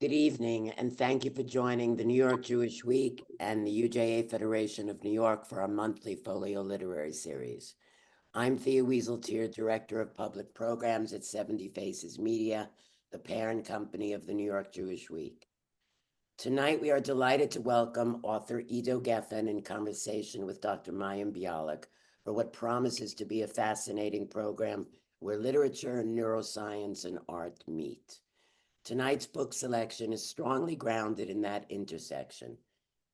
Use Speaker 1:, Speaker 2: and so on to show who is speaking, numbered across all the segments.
Speaker 1: Good evening, and thank you for joining the New York Jewish Week and the UJA Federation of New York for our monthly Folio Literary Series. I'm Thea Wieseltier, Director of Public Programs at 70 Faces Media, the parent company of the New York Jewish Week. Tonight, we are delighted to welcome author Iddo Gefen in conversation with Dr. Mayim Bialik for what promises to be a fascinating program where literature, neuroscience, and art meet. Tonight's book selection is strongly grounded in that intersection.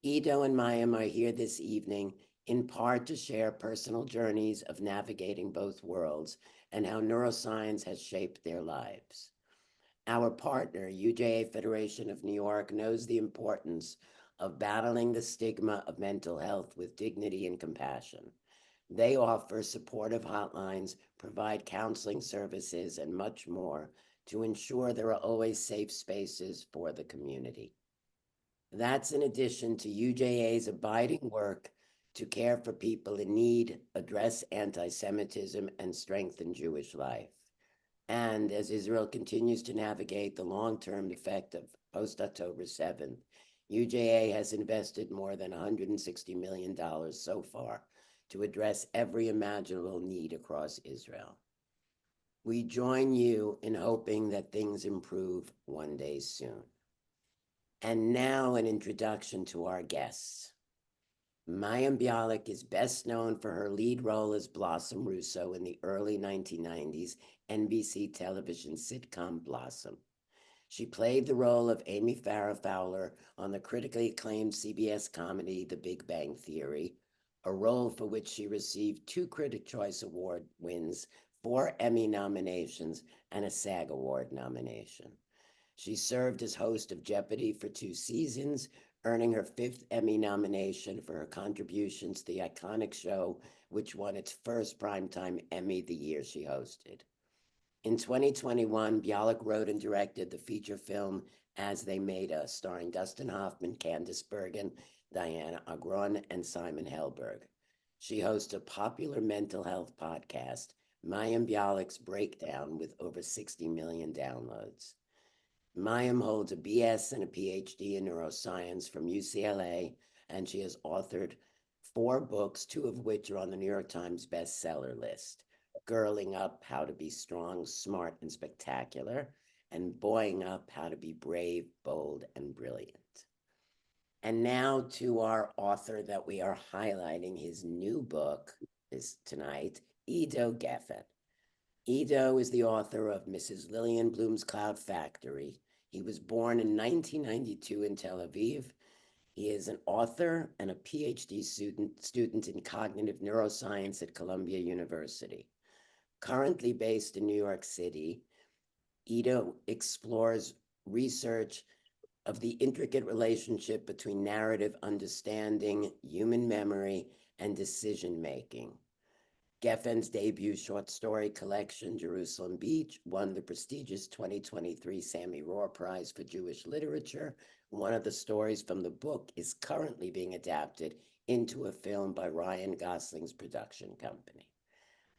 Speaker 1: Iddo and Mayim are here this evening in part to share personal journeys of navigating both worlds and how neuroscience has shaped their lives. Our partner, UJA Federation of New York, knows the importance of battling the stigma of mental health with dignity and compassion. They offer supportive hotlines, provide counseling services, and much more to ensure there are always safe spaces for the community. That's in addition to UJA's abiding work to care for people in need, address anti-Semitism, and strengthen Jewish life. And as Israel continues to navigate the long-term effect of post-October 7th, UJA has invested more than $160 million so far to address every imaginable need across Israel. We join you in hoping that things improve one day soon. And now an introduction to our guests. Mayim Bialik is best known for her lead role as Blossom Russo in the early 1990s NBC television sitcom Blossom. She played the role of Amy Farrah Fowler on the critically acclaimed CBS comedy The Big Bang Theory, a role for which she received 2 Critics' Choice Award wins, 4 Emmy nominations, and a SAG Award nomination. She served as host of Jeopardy for 2 seasons, earning her 5th Emmy nomination for her contributions to the iconic show, which won its first primetime Emmy the year she hosted. In 2021, Bialik wrote and directed the feature film As They Made Us, starring Dustin Hoffman, Candice Bergen, Diana Agron, and Simon Helberg. She hosts a popular mental health podcast, Mayim Bialik's Breakdown, with over 60 million downloads. Mayim holds a BS and a PhD in neuroscience from UCLA, and she has authored 4 books, 2 of which are on the New York Times bestseller list: Girling Up, How to Be Strong, Smart, and Spectacular, and Boying Up, How to Be Brave, Bold, and Brilliant. And now to our author that we are highlighting his new book tonight, Iddo Gefen. Iddo is the author of Mrs. Lillian Bloom's Cloud Factory. He was born in 1992 in Tel Aviv. He is an author and a PhD student in cognitive neuroscience at Columbia University. Currently based in New York City, Iddo explores research of the intricate relationship between narrative understanding, human memory, and decision-making. Gefen's debut short story collection, Jerusalem Beach, won the prestigious 2023 Sammy Rohr Prize for Jewish Literature. One of the stories from the book is currently being adapted into a film by Ryan Gosling's production company.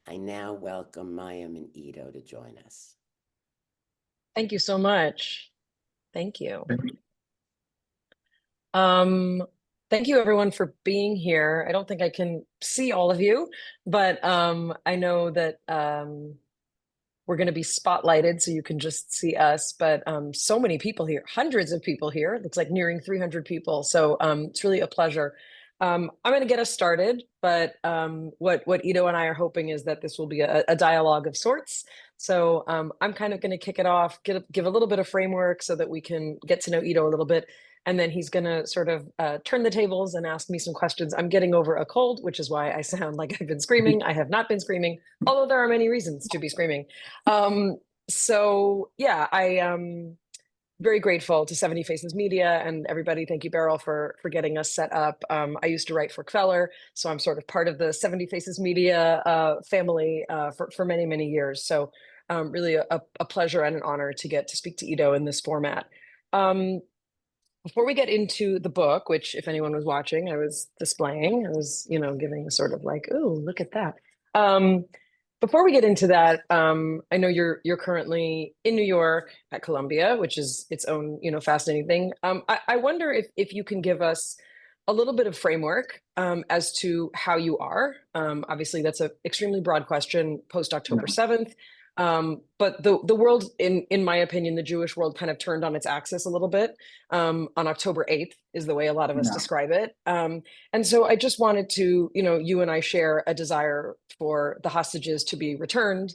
Speaker 1: I now welcome Mayim and Iddo to join us.
Speaker 2: Thank you so much. Thank you. Thank you everyone for being here. I don't think I can see all of you, but I know that we're going to be spotlighted so you can just see us, but so many people here, hundreds of people here. It looks like nearing 300 people. So it's really a pleasure. I'm going to get us started, but what Iddo and I are hoping is that this will be a dialogue of sorts. So I'm kind of going to kick it off, give a little bit of framework so that we can get to know Iddo a little bit. And then he's going to sort of turn the tables and ask me some questions. I'm getting over a cold, which is why I sound like I've been screaming. I have not been screaming, although there are many reasons to be screaming. So yeah, I am very grateful to 70 Faces Media and everybody. Thank you, Beryl, for getting us set up. I used to write for Kveller, so I'm sort of part of the 70 Faces Media family for many, many years. So really a pleasure and an honor to get to speak to Iddo in this format. Before we get into the book, which if anyone was watching, I was displaying, I was, giving a sort of like, oh, look at that. before we get into that, I know you're currently in New York at Columbia, which is its own, fascinating thing. I wonder if you can give us a little bit of framework as to how you are. Obviously, that's an extremely broad question post October
Speaker 3: No.
Speaker 2: 7th. But the world, in my opinion, the Jewish world kind of turned on its axis a little bit on October 8th, is the way a lot of us
Speaker 3: No.
Speaker 2: describe it. And so I just wanted to, you and I share a desire for the hostages to be returned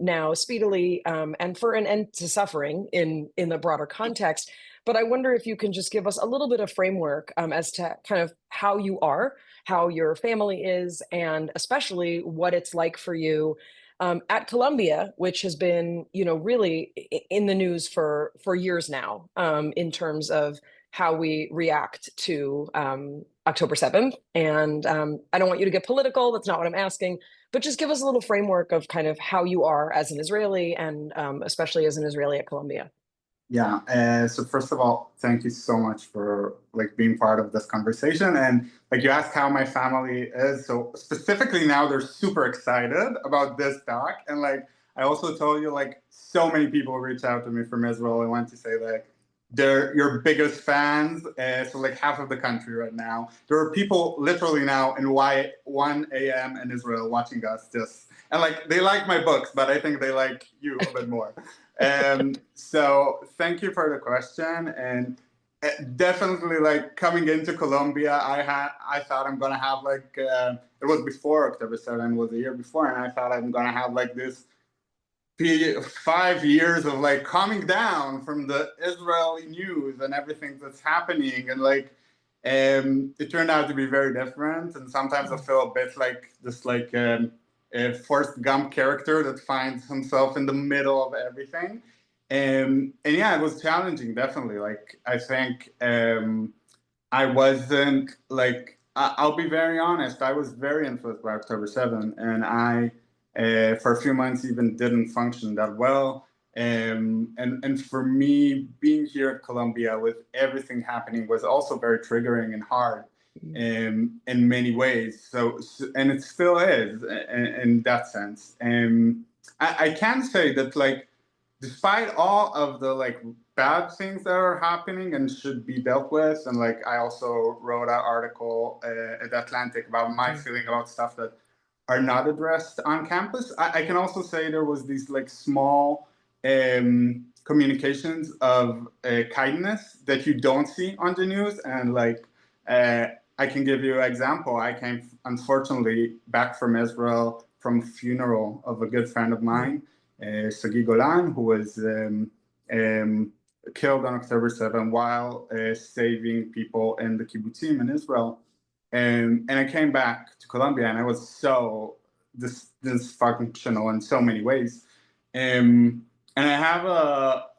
Speaker 2: now speedily and for an end to suffering in the broader context. But I wonder if you can just give us a little bit of framework as to kind of how you are, how your family is, and especially what it's like for you at Columbia, which has been, really in the news for years now in terms of how we react to October 7th. And I don't want you to get political. That's not what I'm asking. But just give us a little framework of kind of how you are as an Israeli and especially as an Israeli at Columbia.
Speaker 3: Yeah. So first of all, thank you so much for like being part of this conversation. And like you asked how my family is. So specifically now they're super excited about this talk. And like I also told you, like so many people reach out to me from Israel. I want to say like they're your biggest fans. So like half of the country right now. There are people literally now in 1 a.m. in Israel watching us just and like they like my books, but I think they like you a bit more. So thank you for the question. And definitely like coming into Colombia, I thought I'm gonna have like it was before October 7 was a year before, and I thought I'm gonna have like this 5 years of like calming down from the Israeli news and everything that's happening, and like it turned out to be very different. And sometimes I feel a bit like this like a Forrest Gump character that finds himself in the middle of everything. And yeah, it was challenging, definitely. Like I think I wasn't like I'll be very honest. I was very influenced by October 7, and I for a few months even didn't function that well. And for me, being here at Columbia with everything happening was also very triggering and hard in many ways. So and it still is in that sense. I can say that like despite all of the like bad things that are happening and should be dealt with, and like I also wrote an article at the Atlantic about my feeling about stuff that are not addressed on campus. I can also say there was these like small communications of kindness that you don't see on the news, and like I can give you an example. I came unfortunately back from Israel from a funeral of a good friend of mine, Sagi Golan, who was killed on October 7 while saving people in the kibbutzim in Israel. And I came back to Columbia, and I was so dysfunctional in so many ways. And I have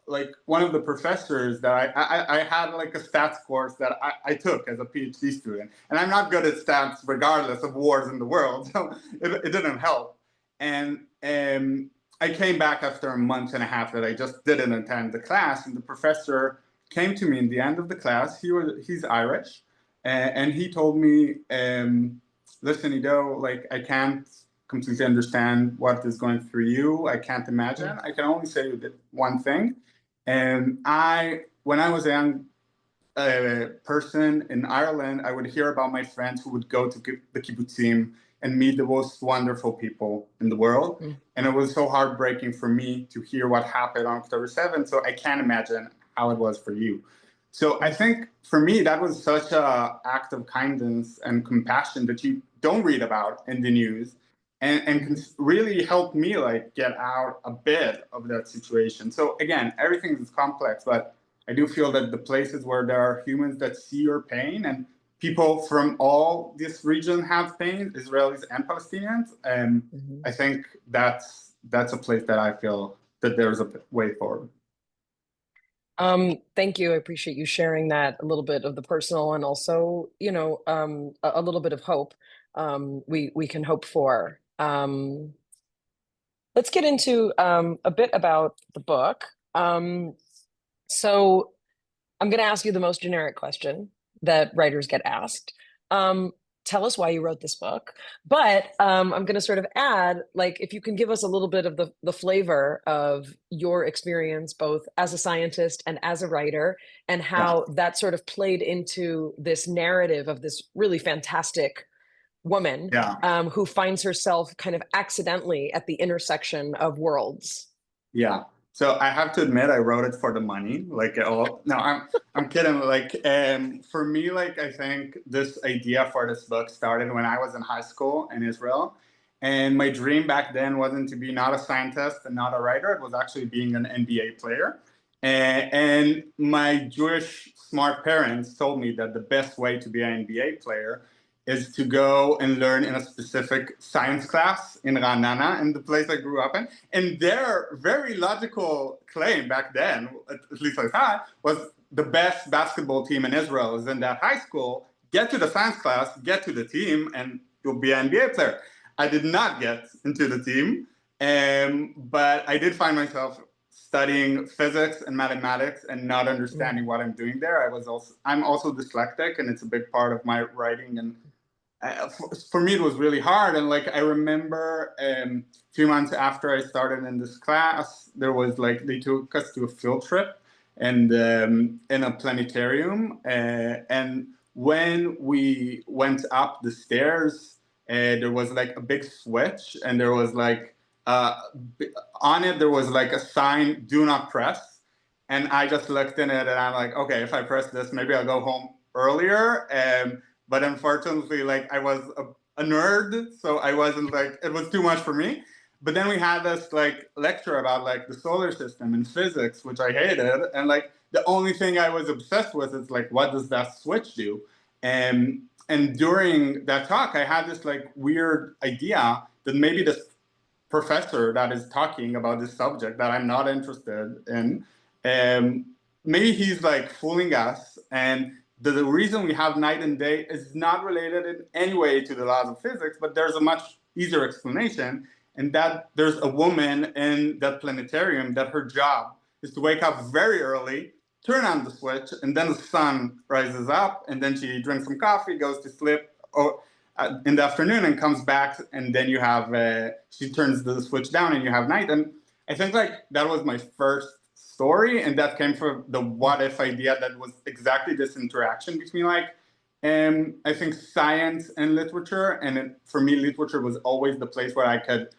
Speaker 3: like one of the professors that I had like a stats course that I took as a PhD student, and I'm not good at stats regardless of wars in the world, so it didn't help. And I came back after a month and a half that I just didn't attend the class, and the professor came to me in the end of the class. He's Irish, and he told me, "Listen, Iddo, like I can't completely understand what is going through you. I can't imagine. I can only say one thing. And when I was a young person in Ireland, I would hear about my friends who would go to the kibbutzim and meet the most wonderful people in the world. And it was so heartbreaking for me to hear what happened on October 7th. So I can't imagine how it was for you. So I think for me, that was such an act of kindness and compassion that you don't read about in the news, and can really help me like get out a bit of that situation. So again, everything is complex, but I do feel that the places where there are humans that see your pain, and people from all this region have pain, Israelis and Palestinians, I think that's a place that I feel that there's a way forward.
Speaker 2: Thank you. I appreciate you sharing that, a little bit of the personal and also, a little bit of hope we can hope for. Let's get into a bit about the book. So I'm going to ask you the most generic question that writers get asked. tell us why you wrote this book. But I'm going to sort of add, like, if you can give us a little bit of the flavor of your experience, both as a scientist and as a writer, and how that sort of played into this narrative of this really fantastic woman who finds herself kind of accidentally at the intersection of worlds.
Speaker 3: Yeah. So I have to admit, I wrote it for the money. Like, no, I'm kidding. Like, for me, like, I think this idea for this book started when I was in high school in Israel, and my dream back then wasn't to be not a scientist and not a writer. It was actually being an NBA player. And my Jewish smart parents told me that the best way to be an NBA player is to go and learn in a specific science class in Ra'anana, in the place I grew up in. And their very logical claim back then, at least I thought, was the best basketball team in Israel is in that high school. Get to the science class, get to the team, and you'll be an NBA player. I did not get into the team, but I did find myself studying physics and mathematics and not understanding what I'm doing there. I'm also dyslexic, and it's a big part of my writing. And for me, it was really hard. And like, I remember a few months after I started in this class, there was like, they took us to a field trip and in a planetarium. And when we went up the stairs, there was like a big switch, and there was like, on it, there was like a sign, do not press. And I just looked in it and I'm like, okay, if I press this, maybe I'll go home earlier. But unfortunately, like, I was a nerd, so I wasn't like, it was too much for me. But then we had this like lecture about like the solar system and physics, which I hated. And like, the only thing I was obsessed with is like, what does that switch do? And during that talk, I had this like weird idea that maybe this professor that is talking about this subject that I'm not interested in, maybe he's like fooling us, and the reason we have night and day is not related in any way to the laws of physics, but there's a much easier explanation, and that there's a woman in that planetarium that her job is to wake up very early, turn on the switch, and then the sun rises up, and then she drinks some coffee, goes to sleep, or in the afternoon, and comes back, and then you have, she turns the switch down and you have night. And I think like that was my first story, and that came from the what if idea that was exactly this interaction between like, I think science and literature. And for me, literature was always the place where I could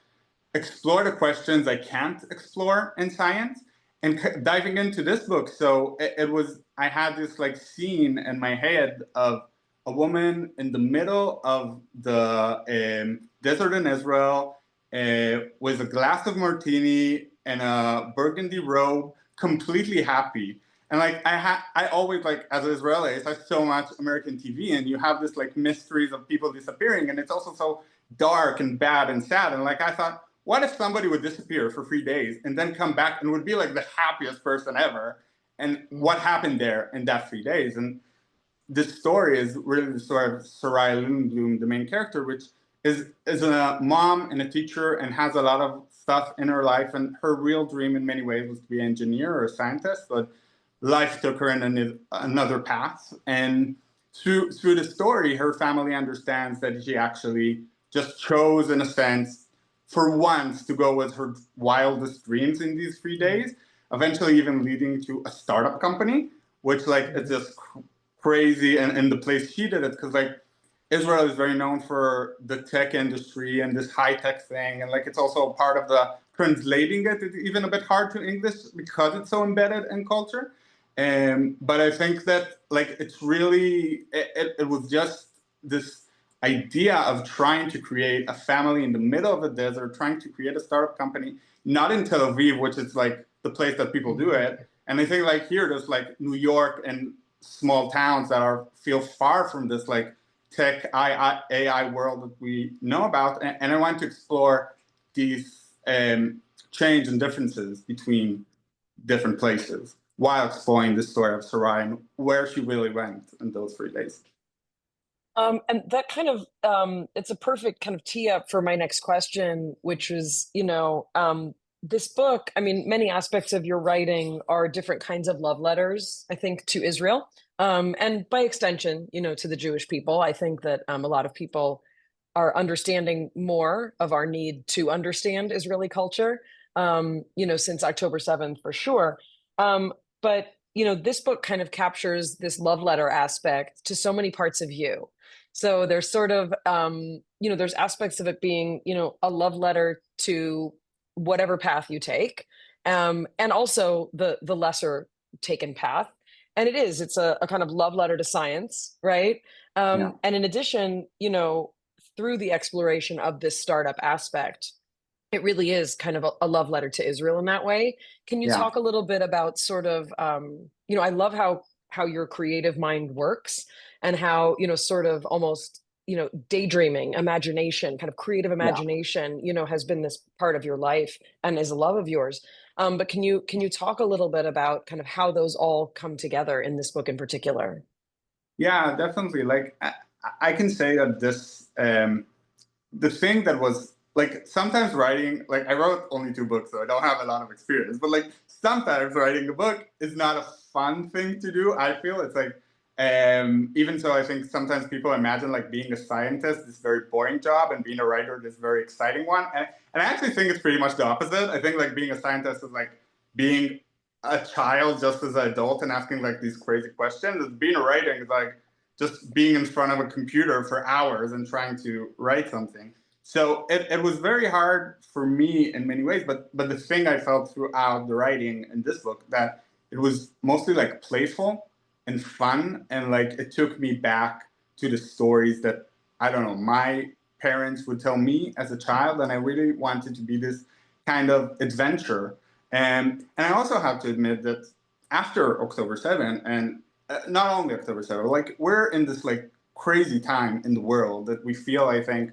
Speaker 3: explore the questions I can't explore in science. And diving into this book, so it was, I had this like scene in my head of a woman in the middle of the desert in Israel with a glass of martini and a burgundy robe, completely happy. And like, I always, like, as an Israeli, I saw so much American TV, and you have this like mysteries of people disappearing, and it's also so dark and bad and sad. And like, I thought, what if somebody would disappear for 3 days and then come back and would be like the happiest person ever? And what happened there in that 3 days? And this story is really the story of Sarai Lindblom, the main character, which is a mom and a teacher and has a lot of stuff in her life. And her real dream in many ways was to be an engineer or a scientist, but life took her in another path. And through the story, her family understands that she actually just chose, in a sense, for once, to go with her wildest dreams in these 3 days, eventually even leading to a startup company, which like, it's just crazy. And the place she did it, because like, Israel is very known for the tech industry and this high tech thing. And like, it's also part of the translating it. It's even a bit hard to English because it's so embedded in culture. But I think that like, it's really, it was just this idea of trying to create a family in the middle of the desert, trying to create a startup company, not in Tel Aviv, which is like the place that people do it. And I think like here, there's like New York and small towns that feel far from this like tech AI world that we know about. And I want to explore these change and differences between different places while exploring the story of Sarai and where she really went in those 3 days.
Speaker 2: And that kind of, it's a perfect kind of tee up for my next question, which is, this book, I mean, many aspects of your writing are different kinds of love letters, I think, to Israel. And by extension, to the Jewish people. I think that a lot of people are understanding more of our need to understand Israeli culture, since October 7th for sure. But, this book kind of captures this love letter aspect to so many parts of you. So there's sort of, there's aspects of it being, a love letter to whatever path you take, and also the lesser taken path. And it's a kind of love letter to science, right?
Speaker 3: Yeah.
Speaker 2: And in addition, through the exploration of this startup aspect, it really is kind of a love letter to Israel in that way. Can you
Speaker 3: Yeah.
Speaker 2: talk a little bit about sort of, I love how your creative mind works, and how, sort of almost, daydreaming, imagination, kind of creative imagination, has been this part of your life and is a love of yours. But can you talk a little bit about kind of how those all come together in this book in particular?
Speaker 3: Yeah, definitely. Like I can say that this the thing that was like sometimes writing, like I wrote only 2 books, so I don't have a lot of experience, but like sometimes writing a book is not a fun thing to do. I feel it's like even so I think sometimes people imagine like being a scientist this very boring job and being a writer this very exciting one. And I actually think it's pretty much the opposite. I think like being a scientist is like being a child just as an adult and asking like these crazy questions. Being a writer is like just being in front of a computer for hours and trying to write something. So it was very hard for me in many ways, but the thing I felt throughout the writing in this book, that it was mostly like playful and fun, and like it took me back to the stories that, I don't know, my parents would tell me as a child, and I really wanted to be this kind of adventure. And I also have to admit that after October 7th, and not only October 7th, like we're in this like crazy time in the world that we feel, I think,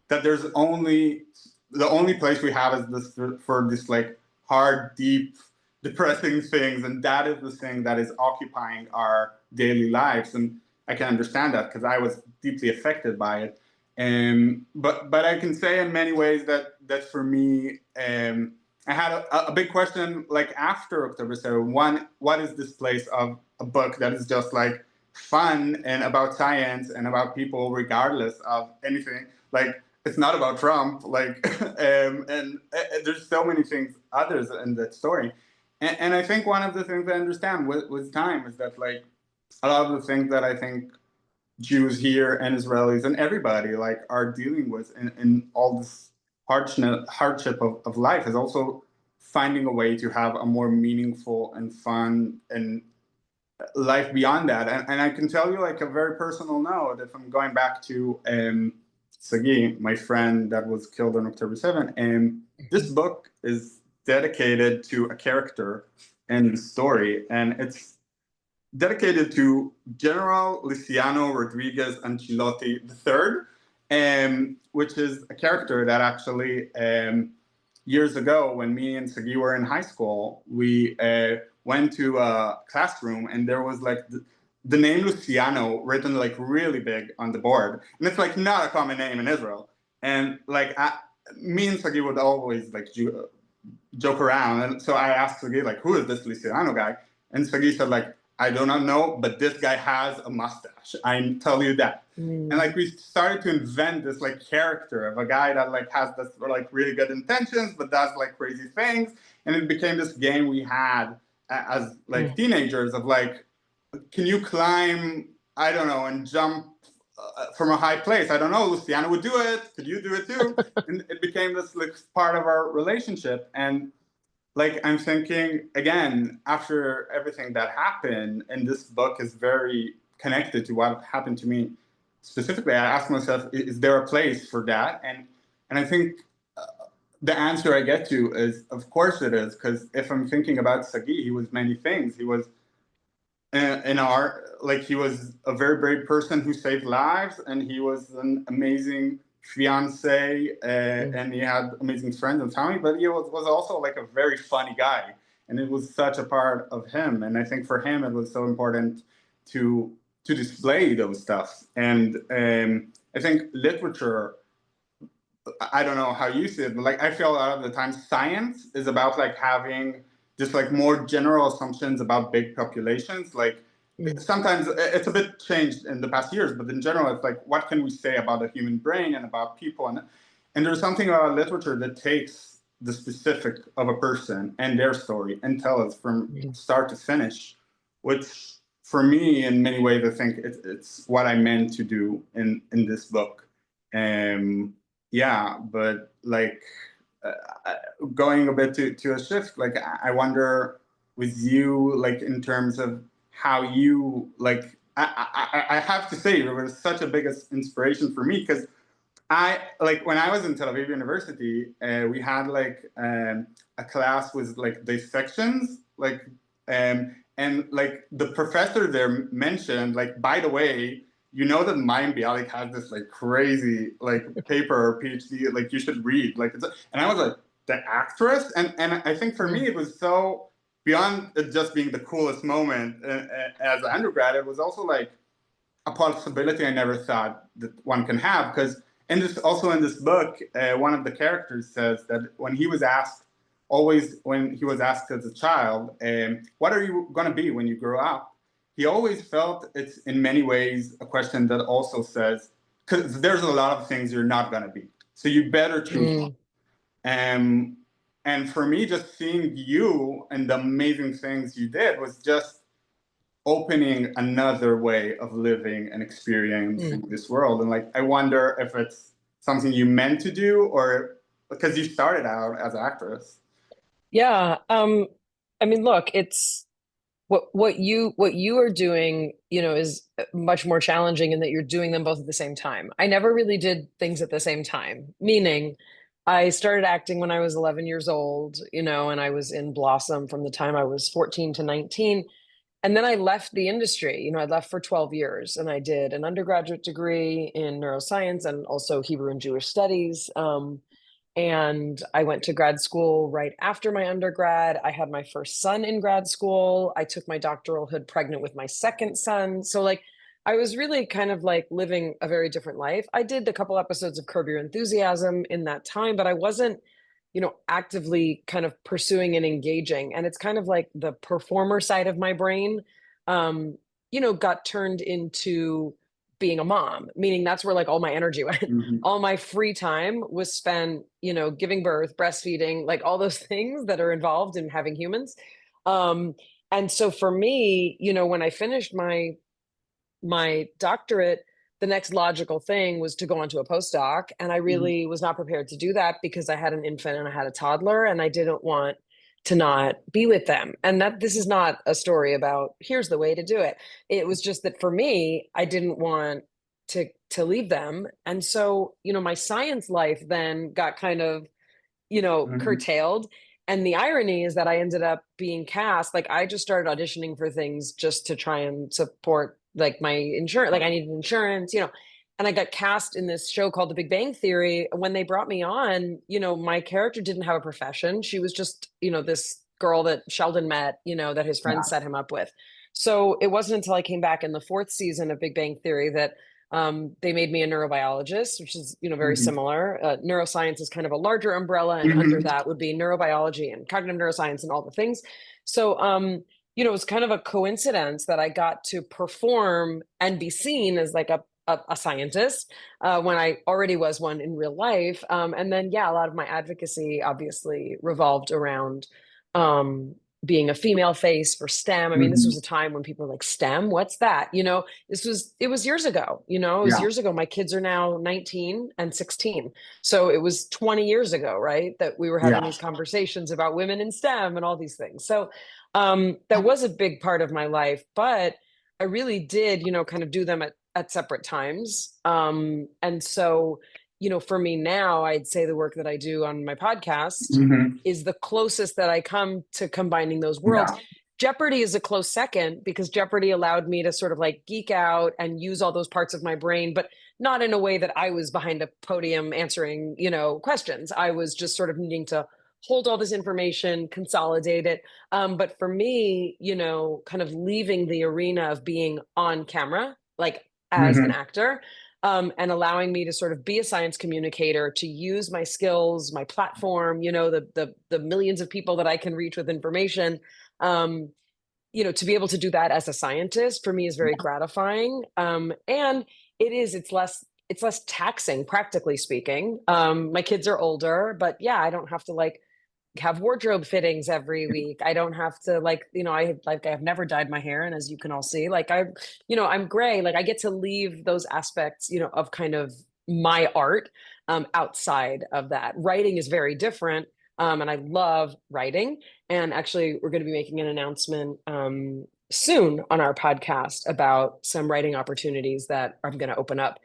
Speaker 3: that there's only the only place we have is this for this like hard, deep, depressing things, and that is the thing that is occupying our daily lives. And I can understand that because I was deeply affected by it. But I can say in many ways that for me, I had a big question like after October 7th. One, what is this place of a book that is just like fun and about science and about people regardless of anything? Like it's not about Trump, like, and there's so many things others in that story. And I think one of the things I understand with time is that like a lot of the things that I think Jews here and Israelis and everybody like are dealing with in all this hardship of life is also finding a way to have a more meaningful and fun and life beyond that. And I can tell you like a very personal note, if I'm going back to Sagi, my friend that was killed on October 7th, and this book is dedicated to a character in the story, and it's dedicated to General Luciano Rodriguez Ancelotti III, which is a character that actually years ago, when me and Sagi were in high school, we went to a classroom and there was like the name Luciano written like really big on the board. And it's like not a common name in Israel. And like me and Sagi would always like joke around. And so I asked Sagi like, who is this Luciano guy? And Sagi said like, I do not know, but this guy has a mustache. I tell you that. And like we started to invent this like character of a guy that like has this like really good intentions, but does like crazy things. And it became this game we had as like teenagers of like, can you climb, I don't know, and jump from a high place? I don't know, Luciano would do it. Could you do it too? And it became this like part of our relationship. And like I'm thinking again, after everything that happened, and this book is very connected to what happened to me specifically, I asked myself, is there a place for that? And I think the answer I get to is, of course it is, because if I'm thinking about Sagi, he was many things. He was in art, like he was a very brave person who saved lives, and he was an amazing fiance, and he had amazing friends and family, but he was also like a very funny guy, and it was such a part of him. And I think for him it was so important to display those stuff. And I think literature I don't know how you see it, but like I feel a lot of the time science is about like having just like more general assumptions about big populations. Like sometimes it's a bit changed in the past years, but in general, it's like what can we say about the human brain and about people, and there's something about literature that takes the specific of a person and their story and tell us from start to finish, which for me in many ways I think it's what I meant to do in this book. Yeah, but like going a bit to a shift, like I wonder with you, like in terms of how you like, I have to say, it was such a big inspiration for me because I like when I was in Tel Aviv University, we had like a class with like dissections, like and like the professor there mentioned, like by the way, you know that Mayim Bialik has this like crazy like paper or PhD, like you should read, like and I was like the actress, and I think for me it was so beyond it just being the coolest moment as an undergrad, it was also like a possibility I never thought that one can have. Because in this, also in this book, one of the characters says that when he was asked, always when he was asked as a child, what are you going to be when you grow up? He always felt it's in many ways a question that also says, because there's a lot of things you're not going to be, so you better choose one. And for me, just seeing you and the amazing things you did was just opening another way of living and experiencing this world. And like, I wonder if it's something you meant to do or because you started out as an actress.
Speaker 2: Yeah. I mean, look, it's what you are doing, you know, is much more challenging in that you're doing them both at the same time. I never really did things at the same time, meaning I started acting when I was 11 years old, you know, and I was in Blossom from the time I was 14 to 19. And then I left the industry. You know, I left for 12 years and I did an undergraduate degree in neuroscience and also Hebrew and Jewish studies. And I went to grad school right after my undergrad. I had my first son in grad school. I took my doctoralhood pregnant with my second son. So, like, I was really kind of like living a very different life. I did a couple episodes of Curb Your Enthusiasm in that time, but I wasn't, you know, actively kind of pursuing and engaging. And it's kind of like the performer side of my brain, you know, got turned into being a mom, meaning that's where like all my energy went. All my free time was spent, you know, giving birth, breastfeeding, like all those things that are involved in having humans. And so for me, you know, when I finished my doctorate, the next logical thing was to go on to a postdoc. And I really was not prepared to do that because I had an infant and I had a toddler and I didn't want to not be with them. And that this is not a story about here's the way to do it. It was just that for me, I didn't want to leave them. And so, you know, my science life then got kind of, you know, curtailed. And the irony is that I ended up being cast. Like I just started auditioning for things just to try and support like my insurance. Like I needed insurance, you know, and I got cast in this show called The Big Bang Theory. When they brought me on, you know, my character didn't have a profession. She was just, you know, this girl that Sheldon met, you know, that his friends set him up with. So it wasn't until I came back in the fourth season of Big Bang Theory that they made me a neurobiologist, which is, you know, very similar. Neuroscience is kind of a larger umbrella, and under that would be neurobiology and cognitive neuroscience and all the things. So, you know, it was kind of a coincidence that I got to perform and be seen as like a scientist when I already was one in real life. And then, yeah, a lot of my advocacy obviously revolved around being a female face for STEM. I mean, this was a time when people were like, STEM, what's that? You know, it was years ago, you know, it was years ago. My kids are now 19 and 16. So it was 20 years ago, right? That we were having these conversations about women in STEM and all these things. So that was a big part of my life, but I really did, you know, kind of do them at separate times. And so, you know, for me now, I'd say the work that I do on my podcast is the closest that I come to combining those worlds. Jeopardy is a close second because Jeopardy allowed me to sort of like geek out and use all those parts of my brain, but not in a way that I was behind a podium answering, you know, questions. I was just sort of needing to hold all this information, consolidate it. But for me, you know, kind of leaving the arena of being on camera, like as an actor, and allowing me to sort of be a science communicator, to use my skills, my platform, the millions of people that I can reach with information. To be able to do that as a scientist for me is very gratifying. And it's less taxing, practically speaking. My kids are older, but yeah, I don't have to have wardrobe fittings every week. I don't have to I've never dyed my hair. And as you can all see, I'm gray. I get to leave those aspects, of kind of my art outside of that. Writing is very different. And I love writing. And actually, we're going to be making an announcement soon on our podcast about some writing opportunities that I'm going to open up.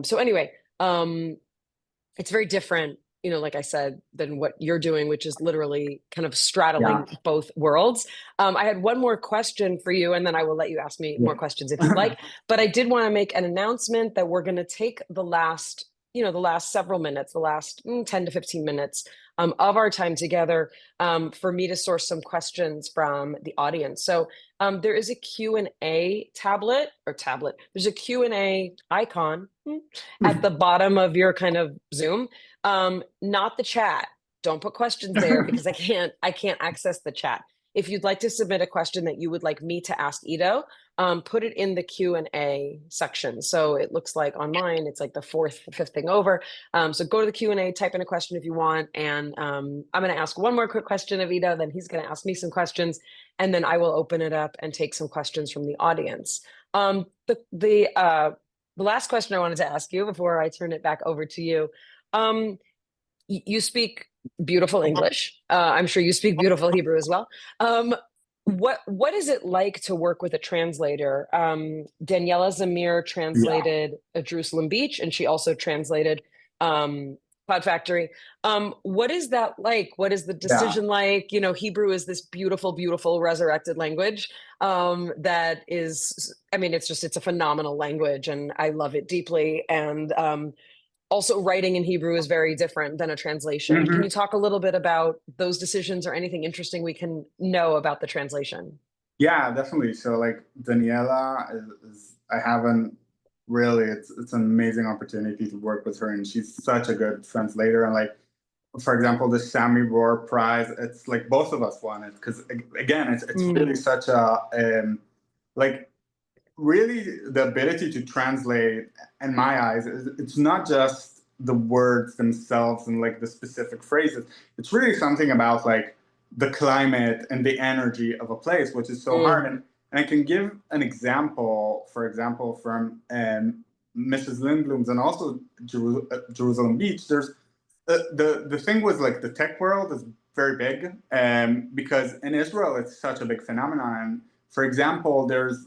Speaker 2: So anyway, it's very different, like I said, than what you're doing, which is literally kind of straddling both worlds. I had one more question for you, and then I will let you ask me more questions if you'd like. But I did want to make an announcement that we're going to take the last several minutes, the last 10 to 15 minutes of our time together for me to source some questions from the audience. So there is a Q&A tablet. There's a Q&A icon at the bottom of your kind of Zoom, not the chat. Don't put questions there because I can't access the chat. If you'd like to submit a question that you would like me to ask Iddo, put it in the Q&A section. So it looks like on mine, it's like the fifth thing over. So go to the Q&A, type in a question if you want. And I'm going to ask one more quick question of Iddo, then he's going to ask me some questions, and then I will open it up and take some questions from the audience. The last question I wanted to ask you before I turn it back over to you, you speak beautiful English. I'm sure you speak beautiful Hebrew as well. What is it like to work with a translator? Daniela Zamir translated Jerusalem Beach, and she also translated Cloud Factory. What is that like? What is the decision like? Hebrew is this beautiful, beautiful resurrected language that is, it's a phenomenal language, and I love it deeply. And also, writing in Hebrew is very different than a translation. Can you talk a little bit about those decisions or anything interesting we can know about the translation?
Speaker 3: Yeah, definitely. So Daniela I haven't really, it's an amazing opportunity to work with her, and she's such a good translator. And for example, the Sammy Rohr Prize, it's both of us won it because again, it's really such a really the ability to translate, in my eyes, it's not just the words themselves and the specific phrases. It's really something about the climate and the energy of a place, which is so hard. And I can give an example, for example, from Mrs. Lindblom's and also Jerusalem Beach. There's the thing was the tech world is very big because in Israel it's such a big phenomenon. For example, there's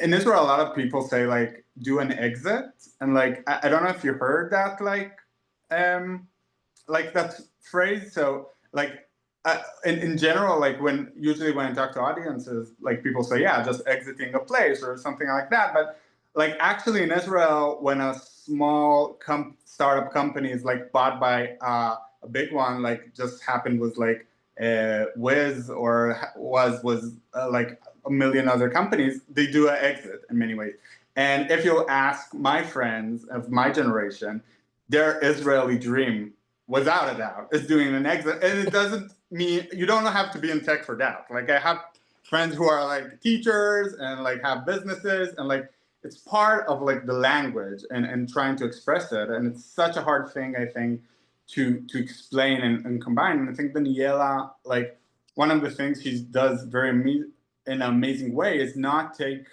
Speaker 3: in Israel, a lot of people say do an exit, and I don't know if you heard that that phrase. So in general, usually when I talk to audiences, people say just exiting a place or something like that. But actually in Israel, when a small startup company is bought by a big one, just happened with Wiz or was a million other companies, they do an exit in many ways. And if you'll ask my friends of my generation, their Israeli dream, without a doubt, is doing an exit. And it doesn't mean, you don't have to be in tech for that. I have friends who are teachers and have businesses, and it's part of the language and trying to express it. And it's such a hard thing, I think, to explain and combine. And I think Daniela, one of the things she does in an amazing way is not take,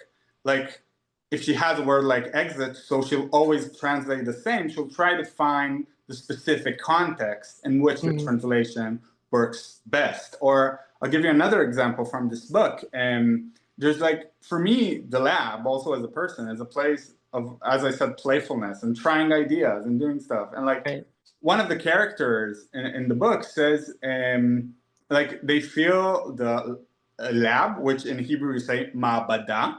Speaker 3: if she has a word like exit, so she'll always translate the same. She'll try to find the specific context in which the translation works best. Or I'll give you another example from this book. There's for me, the lab also as a person is a place of, as I said, playfulness and trying ideas and doing stuff. And one of the characters in the book says, they feel the lab, which in Hebrew you say ma'abada,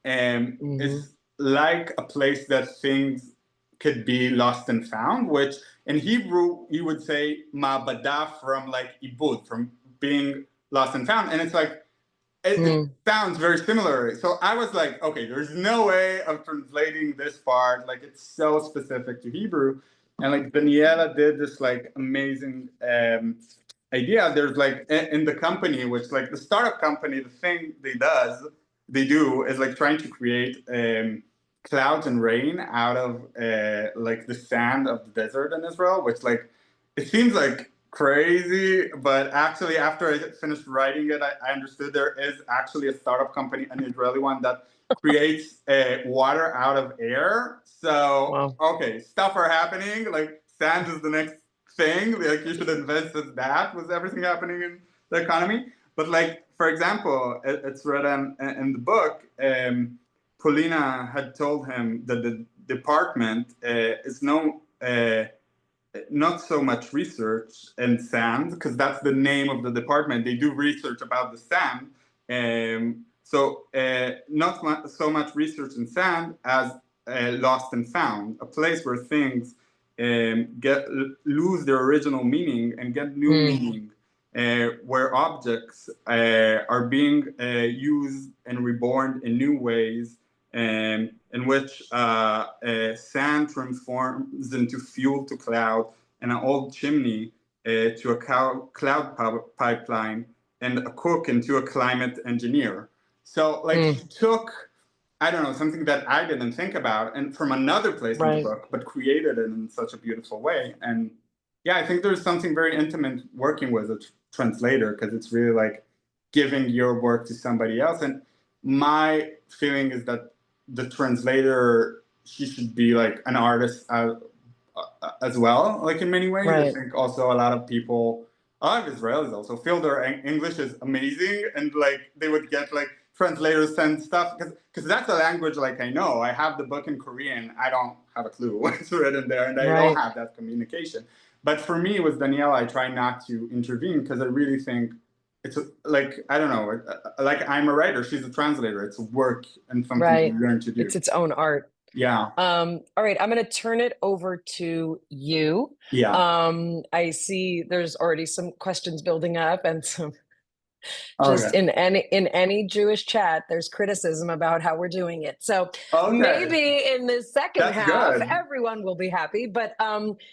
Speaker 3: is like a place that things could be lost and found, which in Hebrew you would say ma'abada from ibud, from being lost and found. And it's it sounds very similar. So I was like, okay, there's no way of translating this part. Like, it's so specific to Hebrew. And like Daniela did this like amazing idea. There's like in the company, which like the startup company, the thing they do is like trying to create clouds and rain out of like the sand of the desert in Israel, which like it seems like crazy, but actually after I finished writing it, I understood there is actually a startup company, an Israeli one, that creates water out of air. So
Speaker 2: Wow.
Speaker 3: okay, stuff are happening. Like sand is the next thing. Like you should invest in that with everything happening in the economy. But like for example, it's read in the book. Paulina had told him that the department is not so much research in sand, because that's the name of the department. They do research about the sand. Not so much research in sand as lost and found, a place where things lose their original meaning and get new meaning, where objects are being used and reborn in new ways, in which sand transforms into fuel to cloud, and an old chimney to a cloud pipeline, and a cook into a climate engineer. So like he took, I don't know, something that I didn't think about and from another place in the book, but created it in such a beautiful way. And yeah, I think there's something very intimate working with a translator, because it's really like giving your work to somebody else. And my feeling is that the translator, she should be like an artist as well, like in many ways. I think also a lot of people, a lot of Israelis also feel their English is amazing, and like they would get like translators send stuff, because that's a language like I know. I have the book in Korean. I don't have a clue what's written there, and I don't have that communication. But for me, with Daniela, I try not to intervene, because I really think it's like, I don't know, like I'm a writer, she's a translator. It's work and something you learn to do.
Speaker 2: It's its own art.
Speaker 3: Yeah.
Speaker 2: All right, I'm going to turn it over to you.
Speaker 3: Yeah.
Speaker 2: I see there's already some questions building up, and some
Speaker 3: Okay.
Speaker 2: in any Jewish chat, there's criticism about how we're doing it. So maybe in the second half, everyone will be happy. But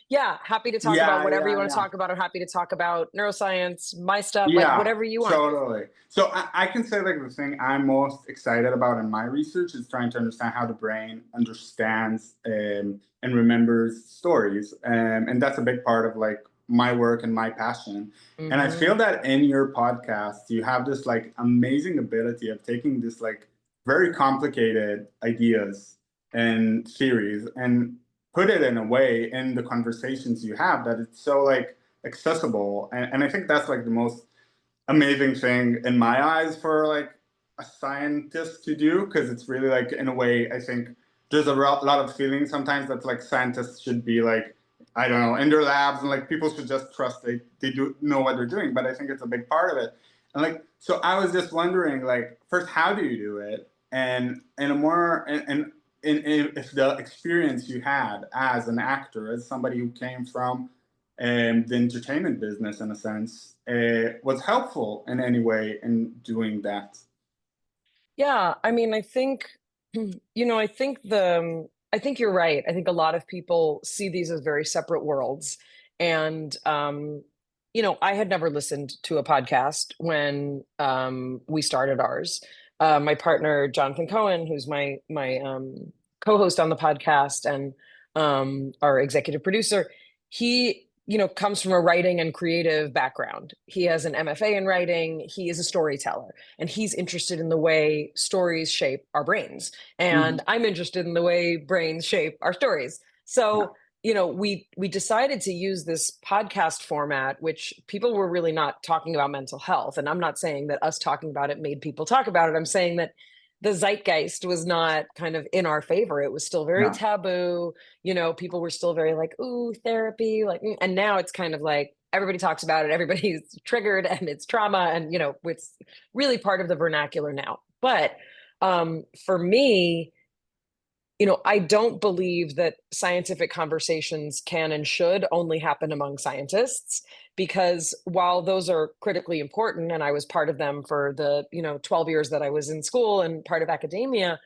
Speaker 2: yeah, happy to talk about whatever you want to talk about. I'm happy to talk about neuroscience, my stuff, like whatever you want.
Speaker 3: Totally. So I can say like the thing I'm most excited about in my research is trying to understand how the brain understands and remembers stories. And that's a big part of like my work and my passion. And I feel that in your podcast, you have this like amazing ability of taking this like very complicated ideas and theories and put it in a way in the conversations you have that it's so like accessible. And I think that's like the most amazing thing in my eyes for like a scientist to do, because it's really like, in a way, I think there's a lot of feeling sometimes that like scientists should be like, I don't know, in their labs, and like people should just trust they do know what they're doing. But I think it's a big part of it. And like, so I was just wondering, like, first, how do you do it? And in a more, and if the experience you had as an actor, as somebody who came from the entertainment business, in a sense, was helpful in any way in doing that.
Speaker 2: Yeah, I mean, I think, I think you're right. I think a lot of people see these as very separate worlds. And, I had never listened to a podcast when we started ours. My partner, Jonathan Cohen, who's my co-host on the podcast and our executive producer, he comes from a writing and creative background. He has an MFA in writing. He is a storyteller, and he's interested in the way stories shape our brains. And I'm interested in the way brains shape our stories. So, we decided to use this podcast format, which people were really not talking about mental health. And I'm not saying that us talking about it made people talk about it. I'm saying that the zeitgeist was not kind of in our favor. It was still very taboo. People were still very like, ooh, therapy. Like, and now it's kind of like everybody talks about it. Everybody's triggered, and it's trauma. And, it's really part of the vernacular now. But for me, I don't believe that scientific conversations can and should only happen among scientists, because while those are critically important, and I was part of them for the 12 years that I was in school and part of academia,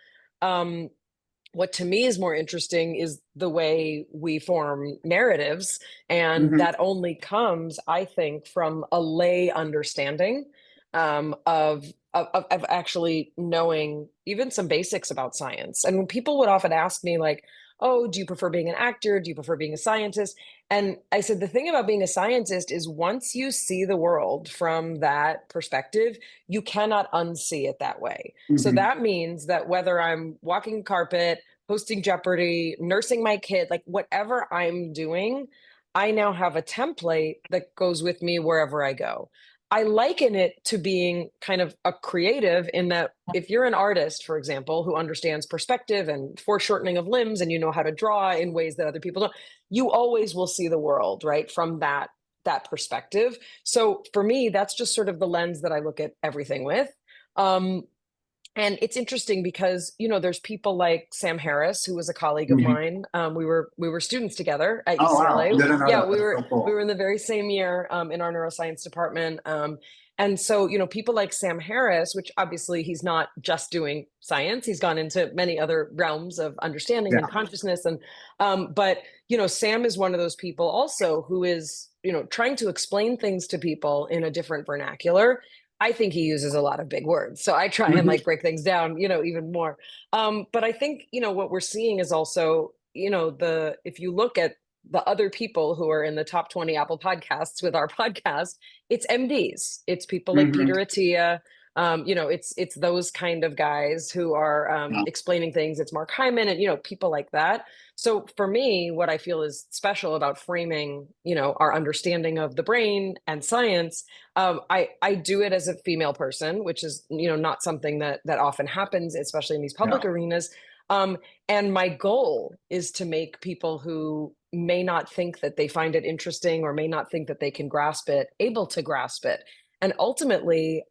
Speaker 2: what to me is more interesting is the way we form narratives. And that only comes, I think, from a lay understanding of actually knowing even some basics about science. And when people would often ask me, like, oh, do you prefer being an actor? Do you prefer being a scientist? And I said, the thing about being a scientist is once you see the world from that perspective, you cannot unsee it that way. So that means that whether I'm walking carpet, hosting Jeopardy, nursing my kid, like whatever I'm doing, I now have a template that goes with me wherever I go. I liken it to being kind of a creative in that if you're an artist, for example, who understands perspective and foreshortening of limbs, and you know how to draw in ways that other people don't, you always will see the world, right, from that perspective. So for me, that's just sort of the lens that I look at everything with. And it's interesting because, there's people like Sam Harris, who was a colleague of mine. We were students together at UCLA.
Speaker 3: Oh, wow. Didn't know
Speaker 2: Yeah,
Speaker 3: that.
Speaker 2: we
Speaker 3: That's
Speaker 2: were
Speaker 3: so cool.
Speaker 2: we were in the very same year in our neuroscience department. And so, people like Sam Harris, which obviously he's not just doing science, he's gone into many other realms of understanding and consciousness. And but Sam is one of those people also who is trying to explain things to people in a different vernacular. I think he uses a lot of big words. So I try and like break things down, even more. But I think, what we're seeing is also, if you look at the other people who are in the top 20 Apple podcasts with our podcast, it's MDs. It's people like Peter Attia. It's those kind of guys who are explaining things. It's Mark Hyman and, people like that. So for me, what I feel is special about framing, our understanding of the brain and science, I do it as a female person, which is, not something that often happens, especially in these public arenas. And my goal is to make people who may not think that they find it interesting or may not think that they can grasp it, able to grasp it. And ultimately,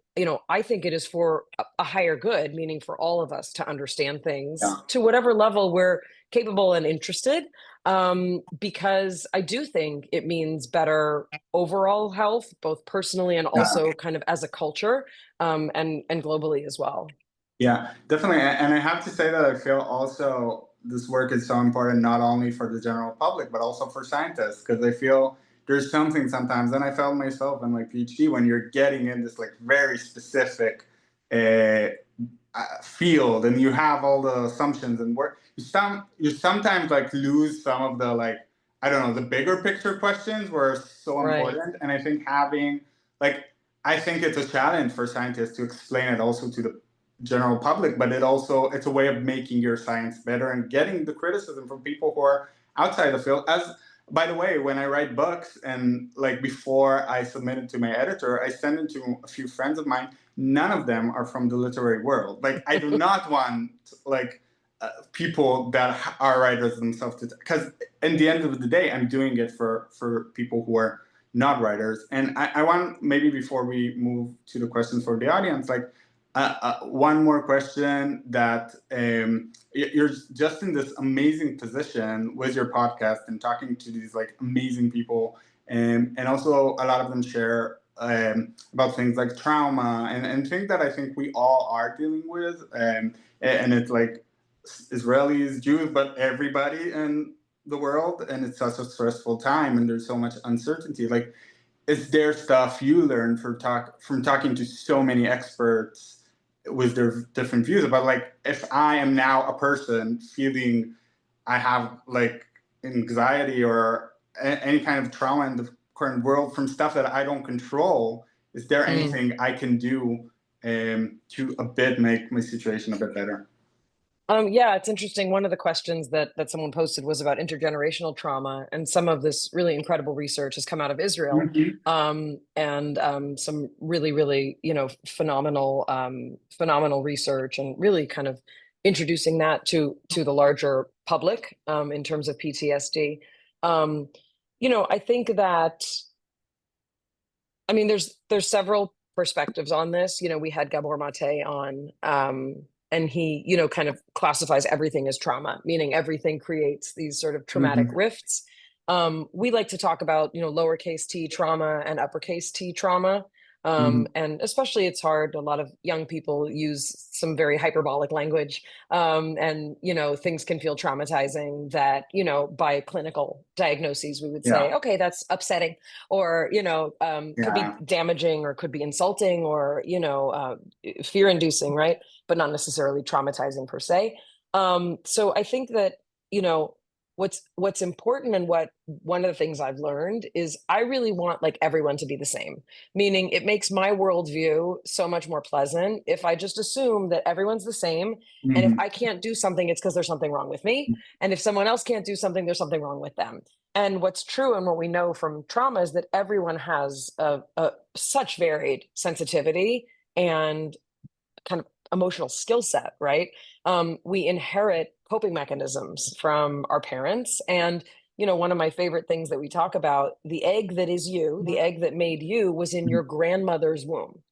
Speaker 2: I think it is for a higher good, meaning for all of us to understand things to whatever level we're capable and interested, because I do think it means better overall health, both personally and also kind of as a culture, and globally as well.
Speaker 3: Yeah, definitely. And I have to say that I feel also this work is so important, not only for the general public, but also for scientists, because I feel there's something sometimes, and I felt myself in my PhD, when you're getting in this like very specific field and you have all the assumptions and work, you sometimes like lose some of the like, I don't know, the bigger picture questions were so important. And I think I think it's a challenge for scientists to explain it also to the general public, but it's a way of making your science better and getting the criticism from people who are outside the field. As by the way, when I write books and like before I submit it to my editor, I send it to a few friends of mine. None of them are from the literary world. Like I do not want like people that are writers themselves to, because in the end of the day, I'm doing it for people who are not writers. And I want, maybe before we move to the questions for the audience, like one more question that you're just in this amazing position with your podcast and talking to these like amazing people, and also a lot of them share about things like trauma and things that I think we all are dealing with, and it's like Israelis, Jews, but everybody in the world, and it's such a stressful time and there's so much uncertainty. Like, is there stuff you learned from talking to so many experts with their different views about, like, if I am now a person feeling I have like anxiety or any kind of trauma in the current world from stuff that I don't control, is there anything I can do to a bit make my situation a bit better?
Speaker 2: Yeah, it's interesting. One of the questions that someone posted was about intergenerational trauma, and some of this really incredible research has come out of Israel, and some really, really, phenomenal research, and really kind of introducing that to the larger public in terms of PTSD. I think that, I mean, there's several perspectives on this. We had Gabor Mate on. and he, kind of classifies everything as trauma, meaning everything creates these sort of traumatic
Speaker 3: Mhm.
Speaker 2: rifts. We like to talk about, lowercase t trauma and uppercase T trauma.
Speaker 3: Mhm.
Speaker 2: And especially it's hard. A lot of young people use some very hyperbolic language. And, things can feel traumatizing that, by clinical diagnoses, we would say,
Speaker 3: Yeah.
Speaker 2: okay, that's upsetting, or, could be
Speaker 3: Yeah.
Speaker 2: damaging, or could be insulting, or, fear inducing, right? But not necessarily traumatizing per se. So I think that, you know, what's important, and what one of the things I've learned is I really want like everyone to be the same. Meaning it makes my worldview so much more pleasant if I just assume that everyone's the same. And if
Speaker 3: Mhm.
Speaker 2: I can't do something, it's because there's something wrong with me. And if someone else can't do something, there's something wrong with them. And what's true, and what we know from trauma, is that everyone has such varied sensitivity and kind of emotional skill set, right? We inherit coping mechanisms from our parents. And, one of my favorite things that we talk about, the egg that is you, the egg that made you, was in your grandmother's womb.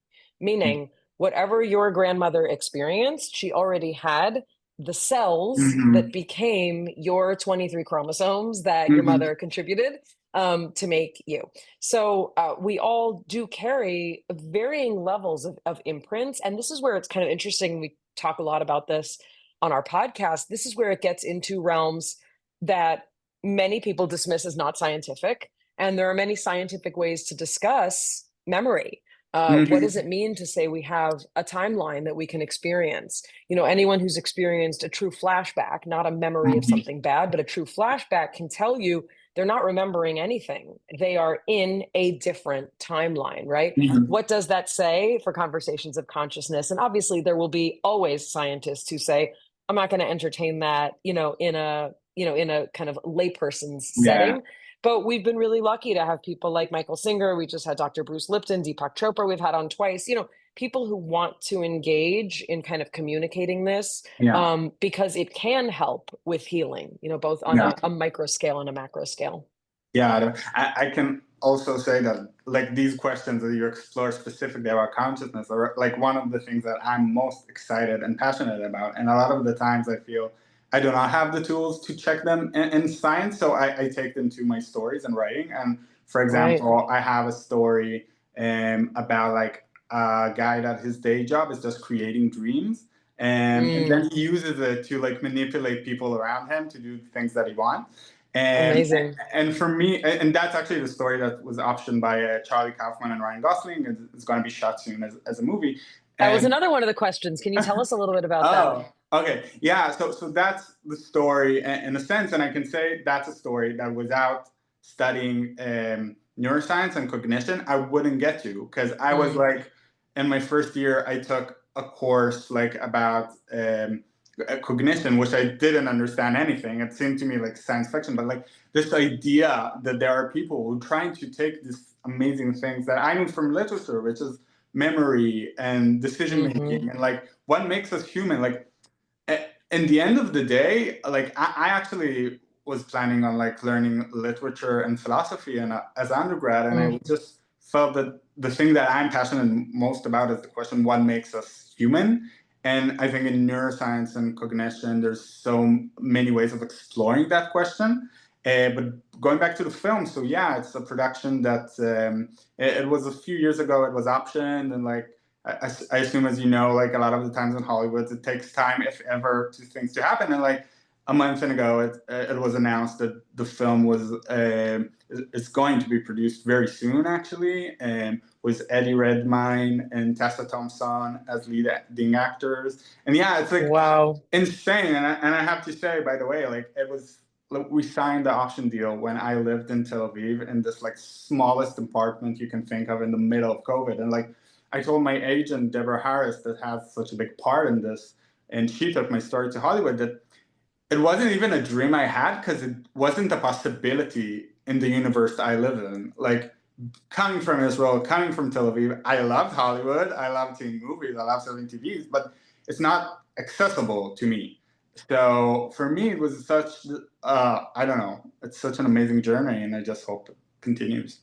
Speaker 2: Meaning, whatever your grandmother experienced, she already had the cells that
Speaker 3: Mhm.
Speaker 2: became your 23 chromosomes that your
Speaker 3: Mhm.
Speaker 2: mother contributed to make you. So we all do carry varying levels of imprints. And this is where it's kind of interesting. We talk a lot about this on our podcast. This is where it gets into realms that many people dismiss as not scientific. And there are many scientific ways to discuss memory. What does
Speaker 3: Mhm.
Speaker 2: it mean to say we have a timeline that we can experience? Anyone who's experienced a true flashback, not a memory of
Speaker 3: Mhm.
Speaker 2: something bad, but a true flashback, can tell you they're not remembering anything. They are in a different timeline, right?
Speaker 3: Mhm.
Speaker 2: What does that say for conversations of consciousness? And obviously there will be always scientists who say, I'm not going to entertain that, in a kind of layperson's
Speaker 3: Yeah.
Speaker 2: setting. But we've been really lucky to have people like Michael Singer. We just had Dr. Bruce Lipton, Deepak Chopra, we've had on twice, people who want to engage in kind of communicating this,
Speaker 3: Yeah.
Speaker 2: because it can help with healing, both on
Speaker 3: Yeah.
Speaker 2: a micro scale and a macro scale.
Speaker 3: Yeah, I can also say that like these questions that you explore specifically about consciousness are like one of the things that I'm most excited and passionate about. And a lot of the times I feel I do not have the tools to check them in science, so I take them to my stories and writing. And for
Speaker 2: Right.
Speaker 3: example, I have a story about like a guy that his day job is just creating dreams. And then he uses it to like manipulate people around him to do the things that he wants. And
Speaker 2: Amazing.
Speaker 3: and for me, and that's actually the story that was optioned by Charlie Kaufman and Ryan Gosling. It's going to be shot soon as a movie.
Speaker 2: That was
Speaker 3: And
Speaker 2: another one of the questions. Can you tell us a little bit about that?
Speaker 3: oh, okay, yeah. So that's the story in a sense, and I can say that's a story that without studying neuroscience and cognition, I wouldn't get to, because I was
Speaker 2: Mm.
Speaker 3: like in my first year, I took a course like about cognition, which I didn't understand anything. It seemed to me like science fiction, but like this idea that there are people who are trying to take these amazing things that I knew from literature, which is memory and decision
Speaker 2: Hmm.
Speaker 3: making, and like what makes us human. Like in the end of the day, like I actually was planning on like learning literature and philosophy and as undergrad, and I
Speaker 2: Mm.
Speaker 3: just felt that the thing that I'm passionate most about is the question, what makes us human? And I think in neuroscience and cognition, there's so many ways of exploring that question. But going back to the film, so yeah, it's a production that it was a few years ago. It was optioned, and like I assume, as you know, like a lot of the times in Hollywood, it takes time, if ever, to things to happen. And like a month ago, it was announced that the film was it's going to be produced very soon, actually, with Eddie Redmayne and Tessa Thompson as leading actors. And yeah, it's like
Speaker 2: Wow.
Speaker 3: insane. And I have to say, by the way, like it was. Like, we signed the option deal when I lived in Tel Aviv in this like smallest apartment you can think of in the middle of COVID, and like I told my agent, Deborah Harris, that has such a big part in this, and she took my story to Hollywood, that it wasn't even a dream I had, because it wasn't a possibility in the universe I live in. Like, coming from Israel, coming from Tel Aviv, I loved Hollywood, I love seeing movies, I love selling TVs, but it's not accessible to me. So for me, it was such, I don't know, it's such an amazing journey, and I just hope it continues.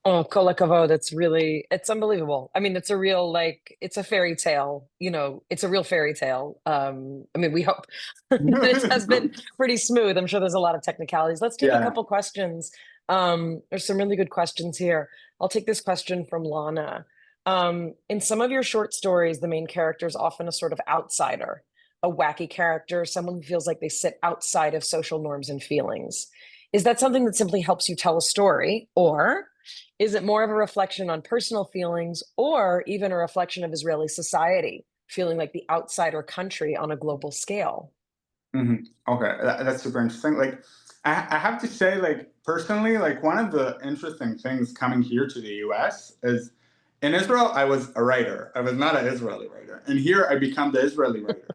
Speaker 2: Oh, Kol Hakavod, it's unbelievable. I mean, it's a real, like, it's a fairy tale, it's a real fairy tale. I mean, we hope this has been pretty smooth. I'm sure there's a lot of technicalities. Let's take a
Speaker 3: Yeah.
Speaker 2: couple questions. There's some really good questions here. I'll take this question from Lana. In some of your short stories, the main character is often a sort of outsider, a wacky character, someone who feels like they sit outside of social norms and feelings. Is that something that simply helps you tell a story, or is it more of a reflection on personal feelings, or even a reflection of Israeli society, feeling like the outsider country on a global scale?
Speaker 3: Mhm. Okay, that's super interesting. Like, I have to say, like, personally, like, one of the interesting things coming here to the US is in Israel, I was a writer. I was not an Israeli writer. And here I become the Israeli writer.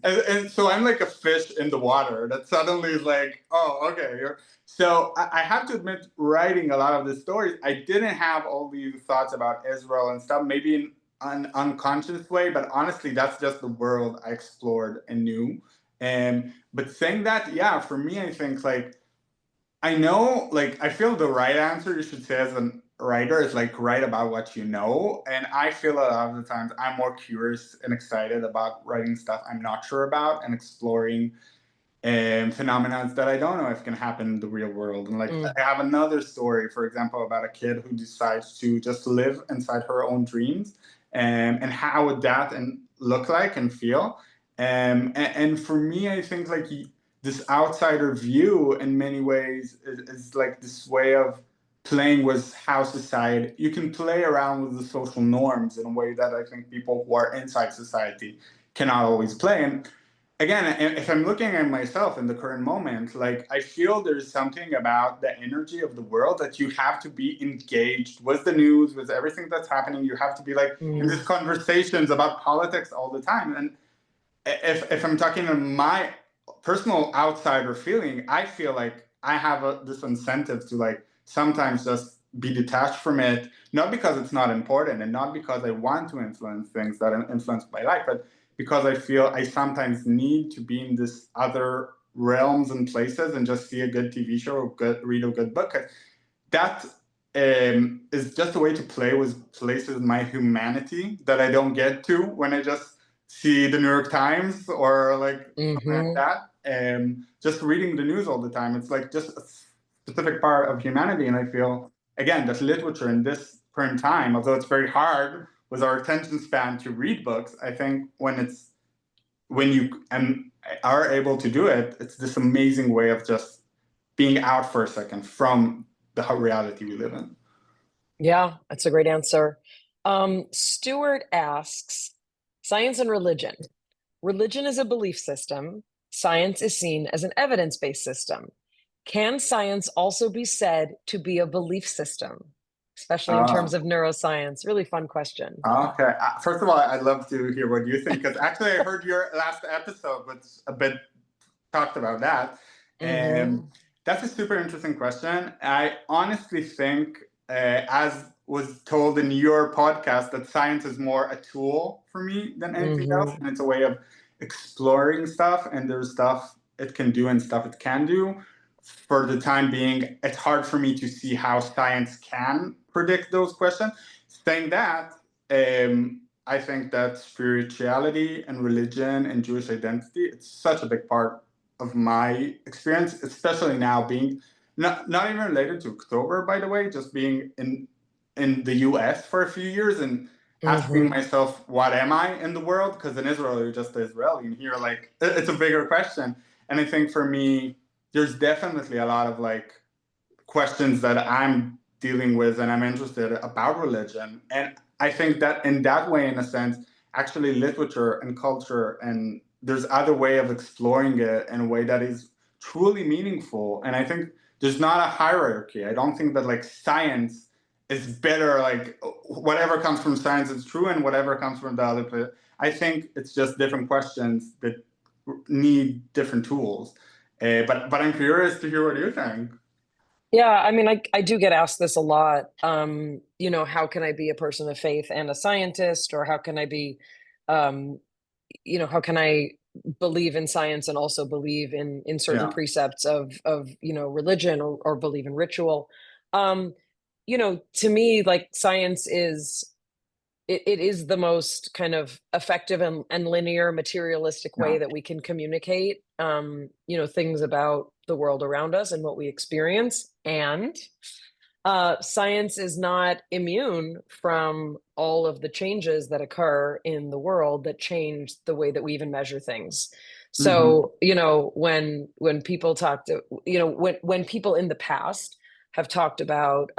Speaker 3: And so I'm like a fish in the water that suddenly is like, oh, okay. So I have to admit, writing a lot of the stories, I didn't have all these thoughts about Israel and stuff, maybe in an unconscious way, but honestly, that's just the world I explored and knew. But saying that, yeah, for me, I think like I know, like I feel the right answer you should say as a writer is like write about what you know, and I feel a lot of the times I'm more curious and excited about writing stuff I'm not sure about and exploring phenomena that I don't know if can happen in the real world. And like
Speaker 2: Mm,
Speaker 3: I have another story, for example, about a kid who decides to just live inside her own dreams, and how would that and look like and feel. And for me, I think like this outsider view in many ways is like this way of playing with how society you can play around with the social norms in a way that I think people who are inside society cannot always play. And again, if I'm looking at myself in the current moment, like I feel there's something about the energy of the world that you have to be engaged with the news, with everything that's happening. You have to be like in these
Speaker 2: mm,
Speaker 3: conversations about politics all the time. And if I'm talking in my personal outsider feeling, I feel like I have this incentive to like sometimes just be detached from it, not because it's not important and not because I want to influence things that influence my life, but because I feel I sometimes need to be in this other realms and places and just see a good TV show or read a good book. That is just a way to play with places in my humanity that I don't get to when I just see the New York Times or like something like
Speaker 2: hmm
Speaker 3: that. Just reading the news all the time, it's like just a specific part of humanity. And I feel, again, that literature in this current time, although it's very hard with our attention span to read books, I think when you are able to do it, it's this amazing way of just being out for a second from the reality we live in.
Speaker 2: Yeah, that's a great answer. Stuart asks, science and religion. Religion is a belief system. Science is seen as an evidence-based system. Can science also be said to be a belief system, especially in
Speaker 3: Uh,
Speaker 2: terms of neuroscience? Really fun question.
Speaker 3: okay. First of all, I'd love to hear what you think because actually I heard your last episode, which a bit talked about that. And
Speaker 2: Hmm
Speaker 3: that's a super interesting question. I honestly think, as was told in your podcast, that science is more a tool for me than anything else.
Speaker 2: hmm
Speaker 3: And it's a way of exploring stuff, and there's stuff it can do and stuff it can do. For the time being, it's hard for me to see how science can predict those questions. Saying that, I think that spirituality and religion and Jewish identity, it's such a big part of my experience, especially now being not even related to October, by the way, just being in the US for a few years and asking
Speaker 2: hmm
Speaker 3: myself, what am I in the world? Because in Israel, you're just Israeli. And here, like, it's a bigger question. And I think for me, there's definitely a lot of like questions that I'm dealing with and I'm interested about religion. And I think that in that way, in a sense, actually literature and culture and there's other way of exploring it in a way that is truly meaningful. And I think there's not a hierarchy. I don't think that like science is better, like whatever comes from science is true and whatever comes from the other place. I think it's just different questions that need different tools. But I'm curious to hear what you think.
Speaker 2: Yeah, I mean, I do get asked this a lot. How can I be a person of faith and a scientist, or how can I be, um, how can I believe in science and also believe in certain
Speaker 3: Yeah.
Speaker 2: precepts of religion, or believe in ritual? Um, to me, like science is it is the most kind of effective and linear materialistic way
Speaker 3: Yeah.
Speaker 2: that we can communicate things about the world around us and what we experience. And science is not immune from all of the changes that occur in the world that change the way that we even measure things.
Speaker 3: Mhm.
Speaker 2: So, when people talk to, when people in the past have talked about,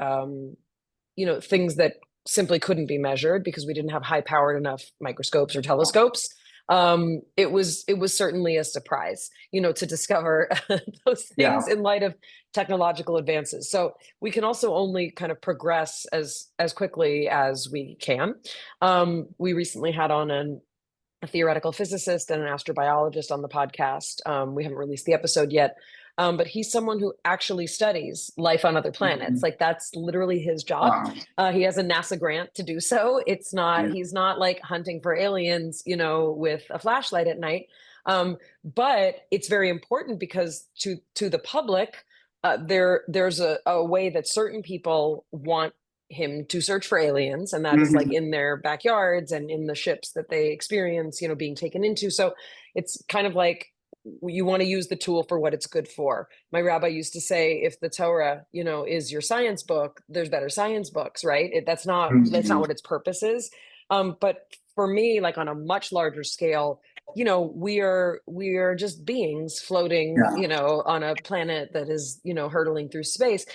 Speaker 2: things that simply couldn't be measured because we didn't have high powered enough microscopes or telescopes. It was certainly a surprise, to discover those things
Speaker 3: Yeah.
Speaker 2: in light of technological advances. So we can also only kind of progress as quickly as we can. We recently had on a theoretical physicist and an astrobiologist on the podcast. We haven't released the episode yet, but he's someone who actually studies life on other planets.
Speaker 3: Mhm.
Speaker 2: Like that's literally his job.
Speaker 3: Wow.
Speaker 2: He has a NASA grant to do so.
Speaker 3: Yeah.
Speaker 2: He's not like hunting for aliens, with a flashlight at night. But it's very important because to the public, there's a way that certain people want him to search for aliens, and that is like
Speaker 3: Mhm.
Speaker 2: in their backyards and in the ships that they experience being taken into. So it's kind of like you want to use the tool for what it's good for. My rabbi used to say, if the Torah is your science book, there's better science books, right? That's not
Speaker 3: Mhm.
Speaker 2: what its purpose is. But for me, like on a much larger scale, we are just beings floating
Speaker 3: Yeah.
Speaker 2: on a planet that is hurtling through space.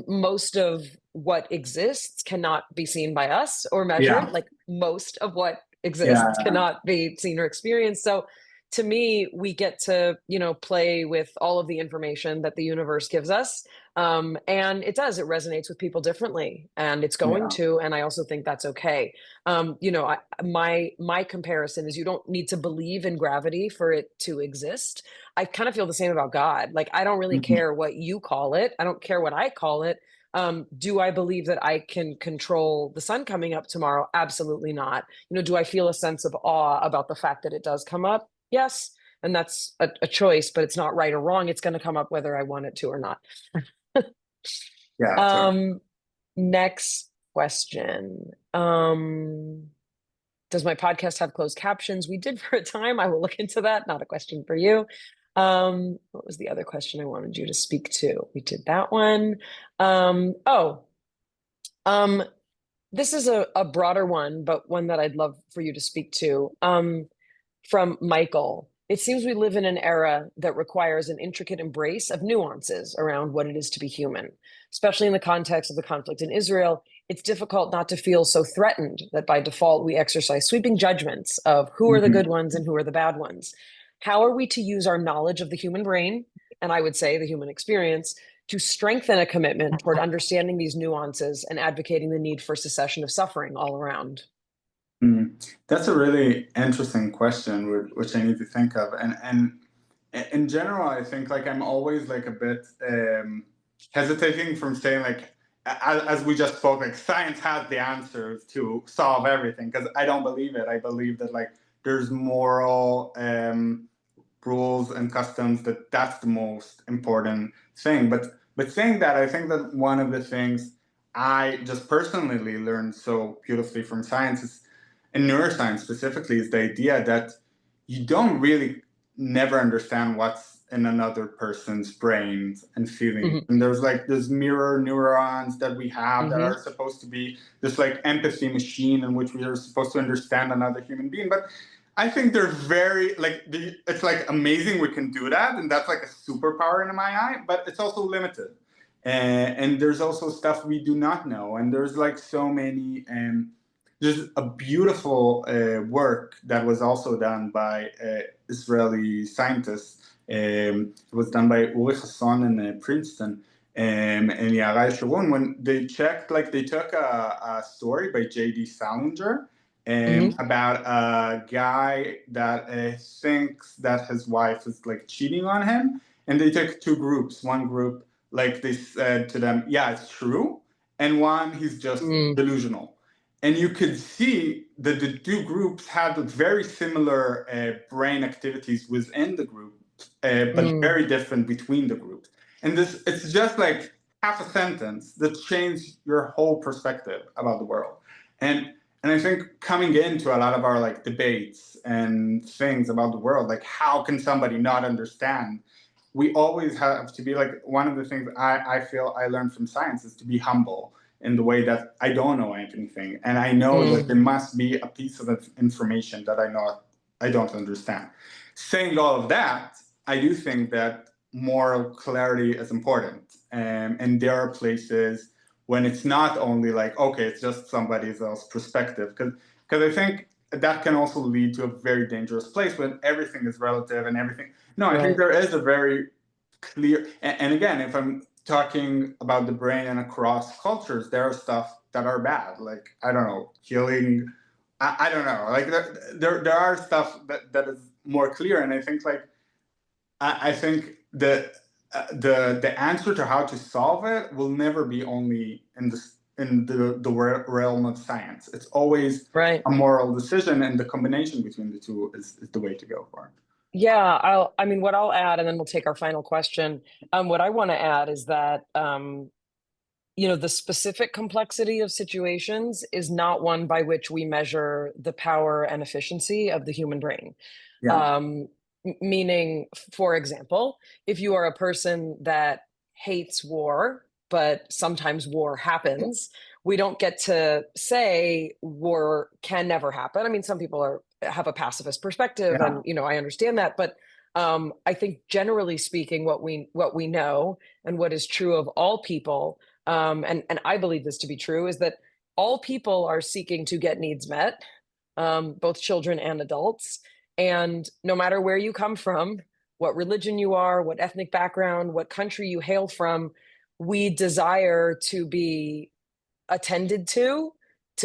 Speaker 2: Most of what exists cannot be seen by us or measured.
Speaker 3: Yeah.
Speaker 2: Like most of what
Speaker 3: Yeah.
Speaker 2: exists cannot be seen or experienced. So to me, we get to, play with all of the information that the universe gives us. And it resonates with people differently, and it's going
Speaker 3: Yeah.
Speaker 2: to, and I also think that's okay. My comparison is you don't need to believe in gravity for it to exist. I kind of feel the same about God. Like, I don't really
Speaker 3: Mhm.
Speaker 2: care what you call it. I don't care what I call it. Do I believe that I can control the sun coming up tomorrow? Absolutely not. Do I feel a sense of awe about the fact that it does come up? Yes. And that's a choice, but it's not right or wrong. It's going to come up whether I want it to or not.
Speaker 3: Yeah. Totally.
Speaker 2: Next question. Does my podcast have closed captions? We did for a time. I will look into that. Not a question for you. What was the other question I wanted you to speak to? We did that one. Oh, um, this is a broader one, but one that I'd love for you to speak to. From Michael. It seems we live in an era that requires an intricate embrace of nuances around what it is to be human, especially in the context of the conflict in Israel. It's difficult not to feel so threatened that by default we exercise sweeping judgments of who are the
Speaker 3: Mhm.
Speaker 2: good ones and who are the bad ones. How are we to use our knowledge of the human brain, and I would say the human experience, to strengthen a commitment toward understanding these nuances and advocating the need for cessation of suffering all around?
Speaker 3: Mm. That's a really interesting question, which I need to think of. And in general, I think like I'm always like a bit hesitating from saying like, as we just spoke, like science has the answers to solve everything, because I don't believe it. I believe that like there's moral rules and customs, that's the most important thing. But saying that, I think that one of the things I just personally learned so beautifully from science is, in neuroscience specifically, is the idea that you don't really never understand what's in another person's brains and feelings.
Speaker 2: Hmm.
Speaker 3: And there's mirror neurons that we have that
Speaker 2: Hmm.
Speaker 3: are supposed to be this like empathy machine in which we are supposed to understand another human being. But I think they're very like it's like amazing we can do that, and that's like a superpower in my eye. But it's also limited, and there's also stuff we do not know, and there's like so many. There's a beautiful work that was also done by Israeli scientists. It was done by Uri Hassan in Princeton and Yarai Sharon, when they checked, like they took a story by J.D. Salinger
Speaker 2: Hmm.
Speaker 3: about a guy that thinks that his wife is like cheating on him, and they took two groups. One group, like they said to them, "Yeah, it's true," and one, he's just
Speaker 2: Mm.
Speaker 3: delusional. And you could see that the two groups had very similar brain activities within the group, but
Speaker 2: Mm.
Speaker 3: very different between the groups. And this, it's just like half a sentence that changed your whole perspective about the world. And I think coming into a lot of our like debates and things about the world, like how can somebody not understand? We always have to be like, one of the things I feel I learned from science is to be humble in the way that I don't know anything. And I know that there must be a piece of information that I don't understand. Saying all of that, I do think that moral clarity is important. And there are places when it's not only like, okay, it's just somebody else's perspective. Because I think that can also lead to a very dangerous place when everything is relative and everything. No, I think there is a very clear, and again, if I'm talking about the brain and across cultures, there are stuff that are bad. Like, I don't know, killing, I don't know. Like there are stuff that is more clear. And I think like, I think the answer to how to solve it will never be only in the realm of science. It's always a moral decision, and the combination between the two is the way to go for it.
Speaker 2: Yeah, I mean, what I'll add, and then we'll take our final question. What I want to add is that, the specific complexity of situations is not one by which we measure the power and efficiency of the human brain.
Speaker 3: Yeah.
Speaker 2: Meaning, for example, if you are a person that hates war, but sometimes war happens, we don't get to say war can never happen. I mean, some people have a pacifist perspective, and I understand that, but I think generally speaking, what we know and what is true of all people, and I believe this to be true, is that all people are seeking to get needs met, both children and adults. And no matter where you come from, what religion you are, what ethnic background, what country you hail from, we desire to be attended to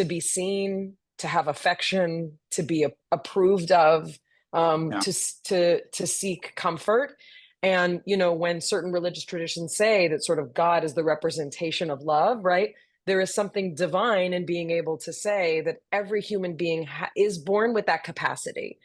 Speaker 2: be seen, to have affection, to be approved of, to seek comfort. And, when certain religious traditions say that sort of God is the representation of love, right? There is something divine in being able to say that every human being is born with that capacity.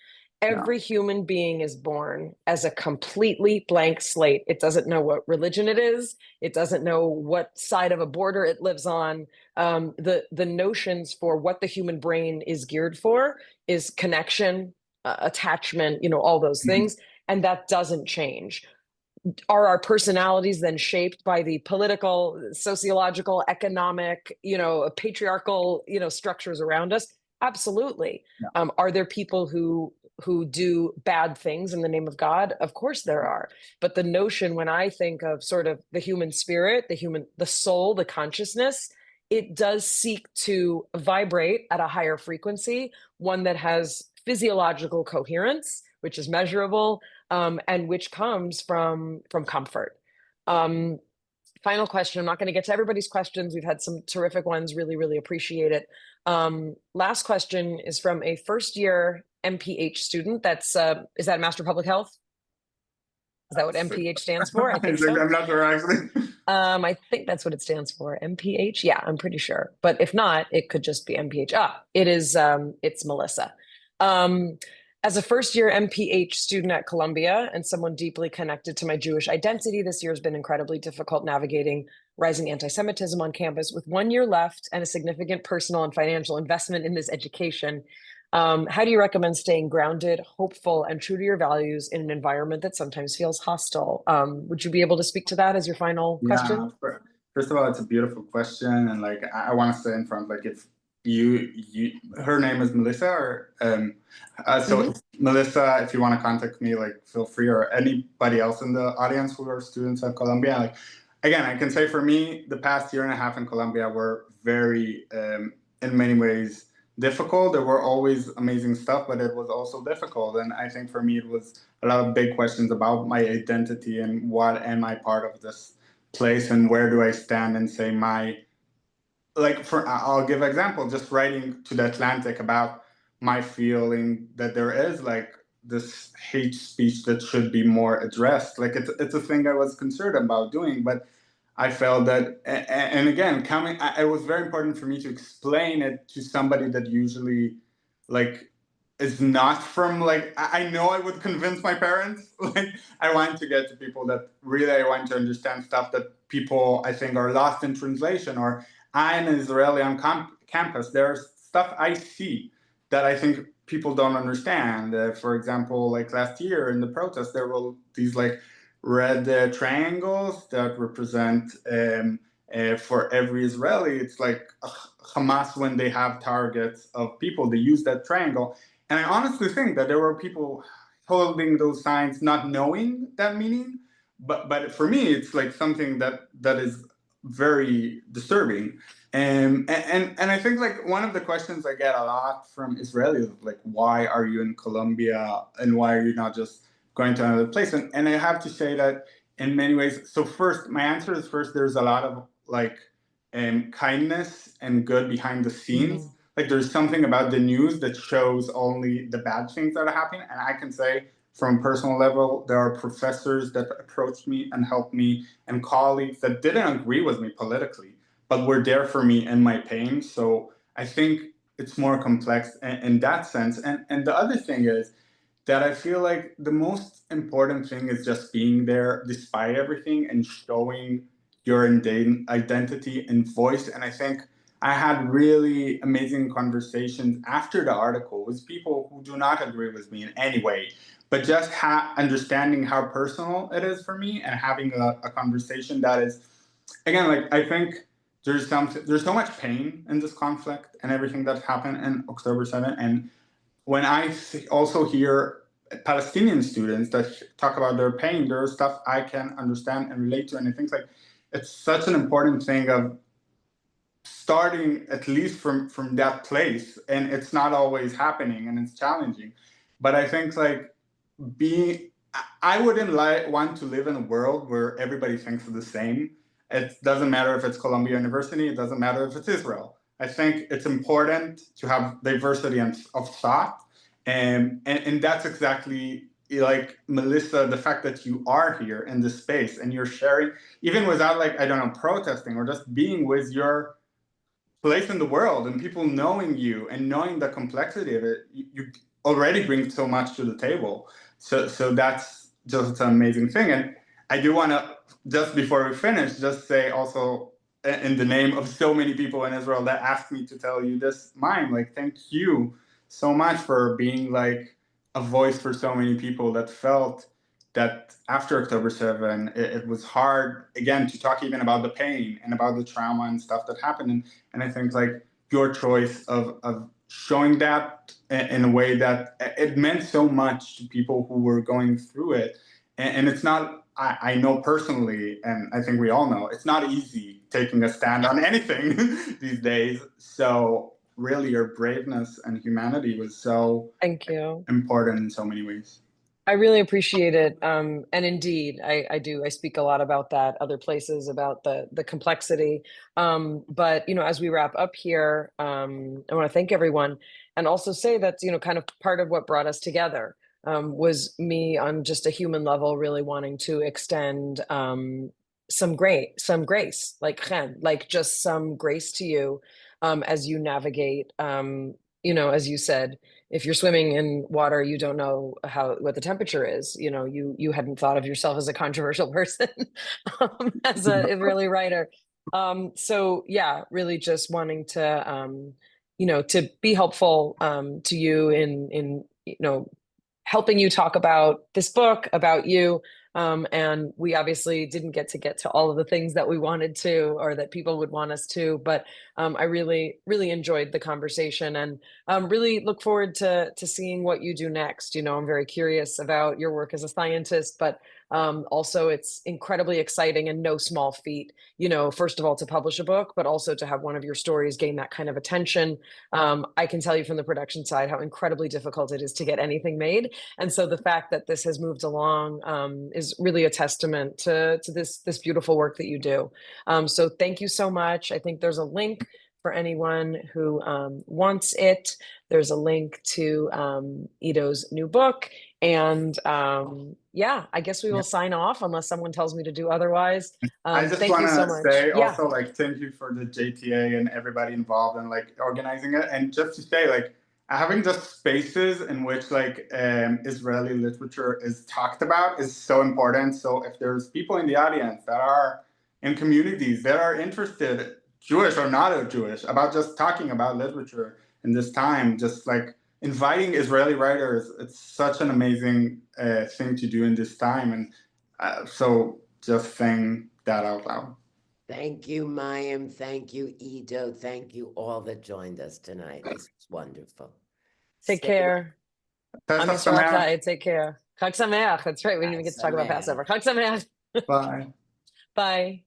Speaker 2: Every human being is born as a completely blank slate. It doesn't know what religion it is. It doesn't know what side of a border it lives on. The notions for what the human brain is geared for is connection, attachment, all those things. And that doesn't change. Are our personalities then shaped by the political, sociological, economic, patriarchal, structures around us? Absolutely. Are there people who do bad things in the name of God? Of course there are. But the notion, when I think of sort of the human spirit, the soul, the consciousness, it does seek to vibrate at a higher frequency, one that has physiological coherence, which is measurable, and which comes from comfort. Final question. I'm not going to get to everybody's questions. We've had some terrific ones. Really, really appreciate it. Last question is from a first-year MPH student. Is that Master of Public Health? Is that what MPH stands for? I think so.
Speaker 3: I'm not sure, actually.
Speaker 2: I think that's what it stands for. MPH. Yeah, I'm pretty sure. But if not, it could just be MPH. It is. It's Melissa. As a first-year MPH student at Columbia and someone deeply connected to my Jewish identity, this year has been incredibly difficult navigating rising anti-Semitism on campus. With 1 year left and a significant personal and financial investment in this education, how do you recommend staying grounded, hopeful, and true to your values in an environment that sometimes feels hostile? Would you be able to speak to that as your final question?
Speaker 3: First of all, it's a beautiful question, and like I want to say in front, like if her name is Melissa, or Melissa, if you want to contact me, like feel free, or anybody else in the audience who are students at Columbia. Like, again, I can say for me, the past year and a half in Columbia were very, in many ways, difficult. There were always amazing stuff, but it was also difficult. And I think for me, it was a lot of big questions about my identity and what am I part of this place and where do I stand and say I'll give an example, just writing to the Atlantic about my feeling that there is like this hate speech that should be more addressed. Like it's a thing I was concerned about doing, but I felt that, and again, it was very important for me to explain it to somebody that usually like is not from like, I know I would convince my parents. Like, I want to get to people that really I want to understand stuff that people I think are lost in translation. Or I'm an Israeli on campus. There's stuff I see that I think people don't understand. For example, like last year in the protest, there were these like red triangles that represent for every Israeli. It's like Hamas, when they have targets of people, they use that triangle. And I honestly think that there were people holding those signs not knowing that meaning. But for me, it's like something that is very disturbing. And I think like one of the questions I get a lot from Israelis is like, why are you in Colombia and why are you not just going to another place? And I have to say that in many ways. So first, my answer is first, there's a lot of like kindness and good behind the scenes. Like there's something about the news that shows only the bad things that are happening. And I can say from a personal level, there are professors that approached me and helped me, and colleagues that didn't agree with me politically, but were there for me in my pain. So I think it's more complex in that sense. And the other thing is that I feel like the most important thing is just being there despite everything and showing your identity and voice. And I think I had really amazing conversations after the article with people who do not agree with me in any way, but just understanding how personal it is for me and having a conversation that is, again, like I think there's so much pain in this conflict and everything that happened in October 7th. And when I also hear Palestinian students that talk about their pain, there's stuff I can understand and relate to. And I think like it's such an important thing of starting at least from that place. And it's not always happening and it's challenging. But I think like I wouldn't want to live in a world where everybody thinks the same. It doesn't matter if it's Columbia University. It doesn't matter if it's Israel. I think it's important to have diversity of thought. And that's exactly like Melissa, the fact that you are here in this space and you're sharing, even without like, I don't know, protesting or just being with your place in the world and people knowing you and knowing the complexity of it, you already bring so much to the table. So that's just an amazing thing. And I do want to, just before we finish, just say also in the name of so many people in Israel that asked me to tell you this, Mayim, like, thank you so much for being like a voice for so many people that felt that after October 7, it was hard, again, to talk even about the pain and about the trauma and stuff that happened. And I think like your choice of showing that in a way that it meant so much to people who were going through it. And it's not, I know personally, and I think we all know, it's not easy taking a stand on anything these days. So really your braveness and humanity was so
Speaker 2: Thank you.
Speaker 3: important in so many ways.
Speaker 2: I really appreciate it. And indeed, I do. I speak a lot about that other places, about the complexity. But, you know, as we wrap up here, I want to thank everyone and also say that, you know, kind of part of what brought us together was me on just a human level, really wanting to extend some grace, like chen, like just some grace to you as you navigate, you know, as you said, if you're swimming in water, you don't know what the temperature is. You know, you hadn't thought of yourself as a controversial person as a Israeli writer. So yeah, really just wanting to you know, to be helpful to you in you know, helping you talk about this book, about you. And we obviously didn't get to all of the things that we wanted to, or that people would want us to, but I really, really enjoyed the conversation and really look forward to seeing what you do next. You know, I'm very curious about your work as a scientist, but also it's incredibly exciting and no small feat, you know, first of all, to publish a book, but also to have one of your stories gain that kind of attention. I can tell you from the production side how incredibly difficult it is to get anything made. And so the fact that this has moved along is really a testament to this beautiful work that you do. So thank you so much. I think there's a link for anyone who wants it. There's a link to Iddo's new book. And yeah, I guess we will sign off unless someone tells me to do otherwise.
Speaker 3: I just
Speaker 2: Thank you so
Speaker 3: want to
Speaker 2: much.
Speaker 3: say
Speaker 2: Yeah.
Speaker 3: also, like, thank you for the JTA and everybody involved in like organizing it. And just to say, like, having just spaces in which like Israeli literature is talked about is so important. So if there's people in the audience that are in communities that are interested, Jewish or not Jewish, about just talking about literature in this time, just like inviting Israeli writers, it's such an amazing thing to do in this time. And so just saying that out loud.
Speaker 1: Thank you, Mayim. Thank you, Iddo. Thank you all that joined us tonight. This was wonderful.
Speaker 2: Take
Speaker 1: Stay
Speaker 2: care. Am
Speaker 3: Pesach
Speaker 2: Yisrael
Speaker 3: Sameach.
Speaker 2: Chai. Take care. Chag Sameach. That's right. We didn't even
Speaker 1: Chag
Speaker 2: get to talk about
Speaker 1: Sameach.
Speaker 2: Passover. Chag Sameach.
Speaker 3: Bye.
Speaker 2: Bye.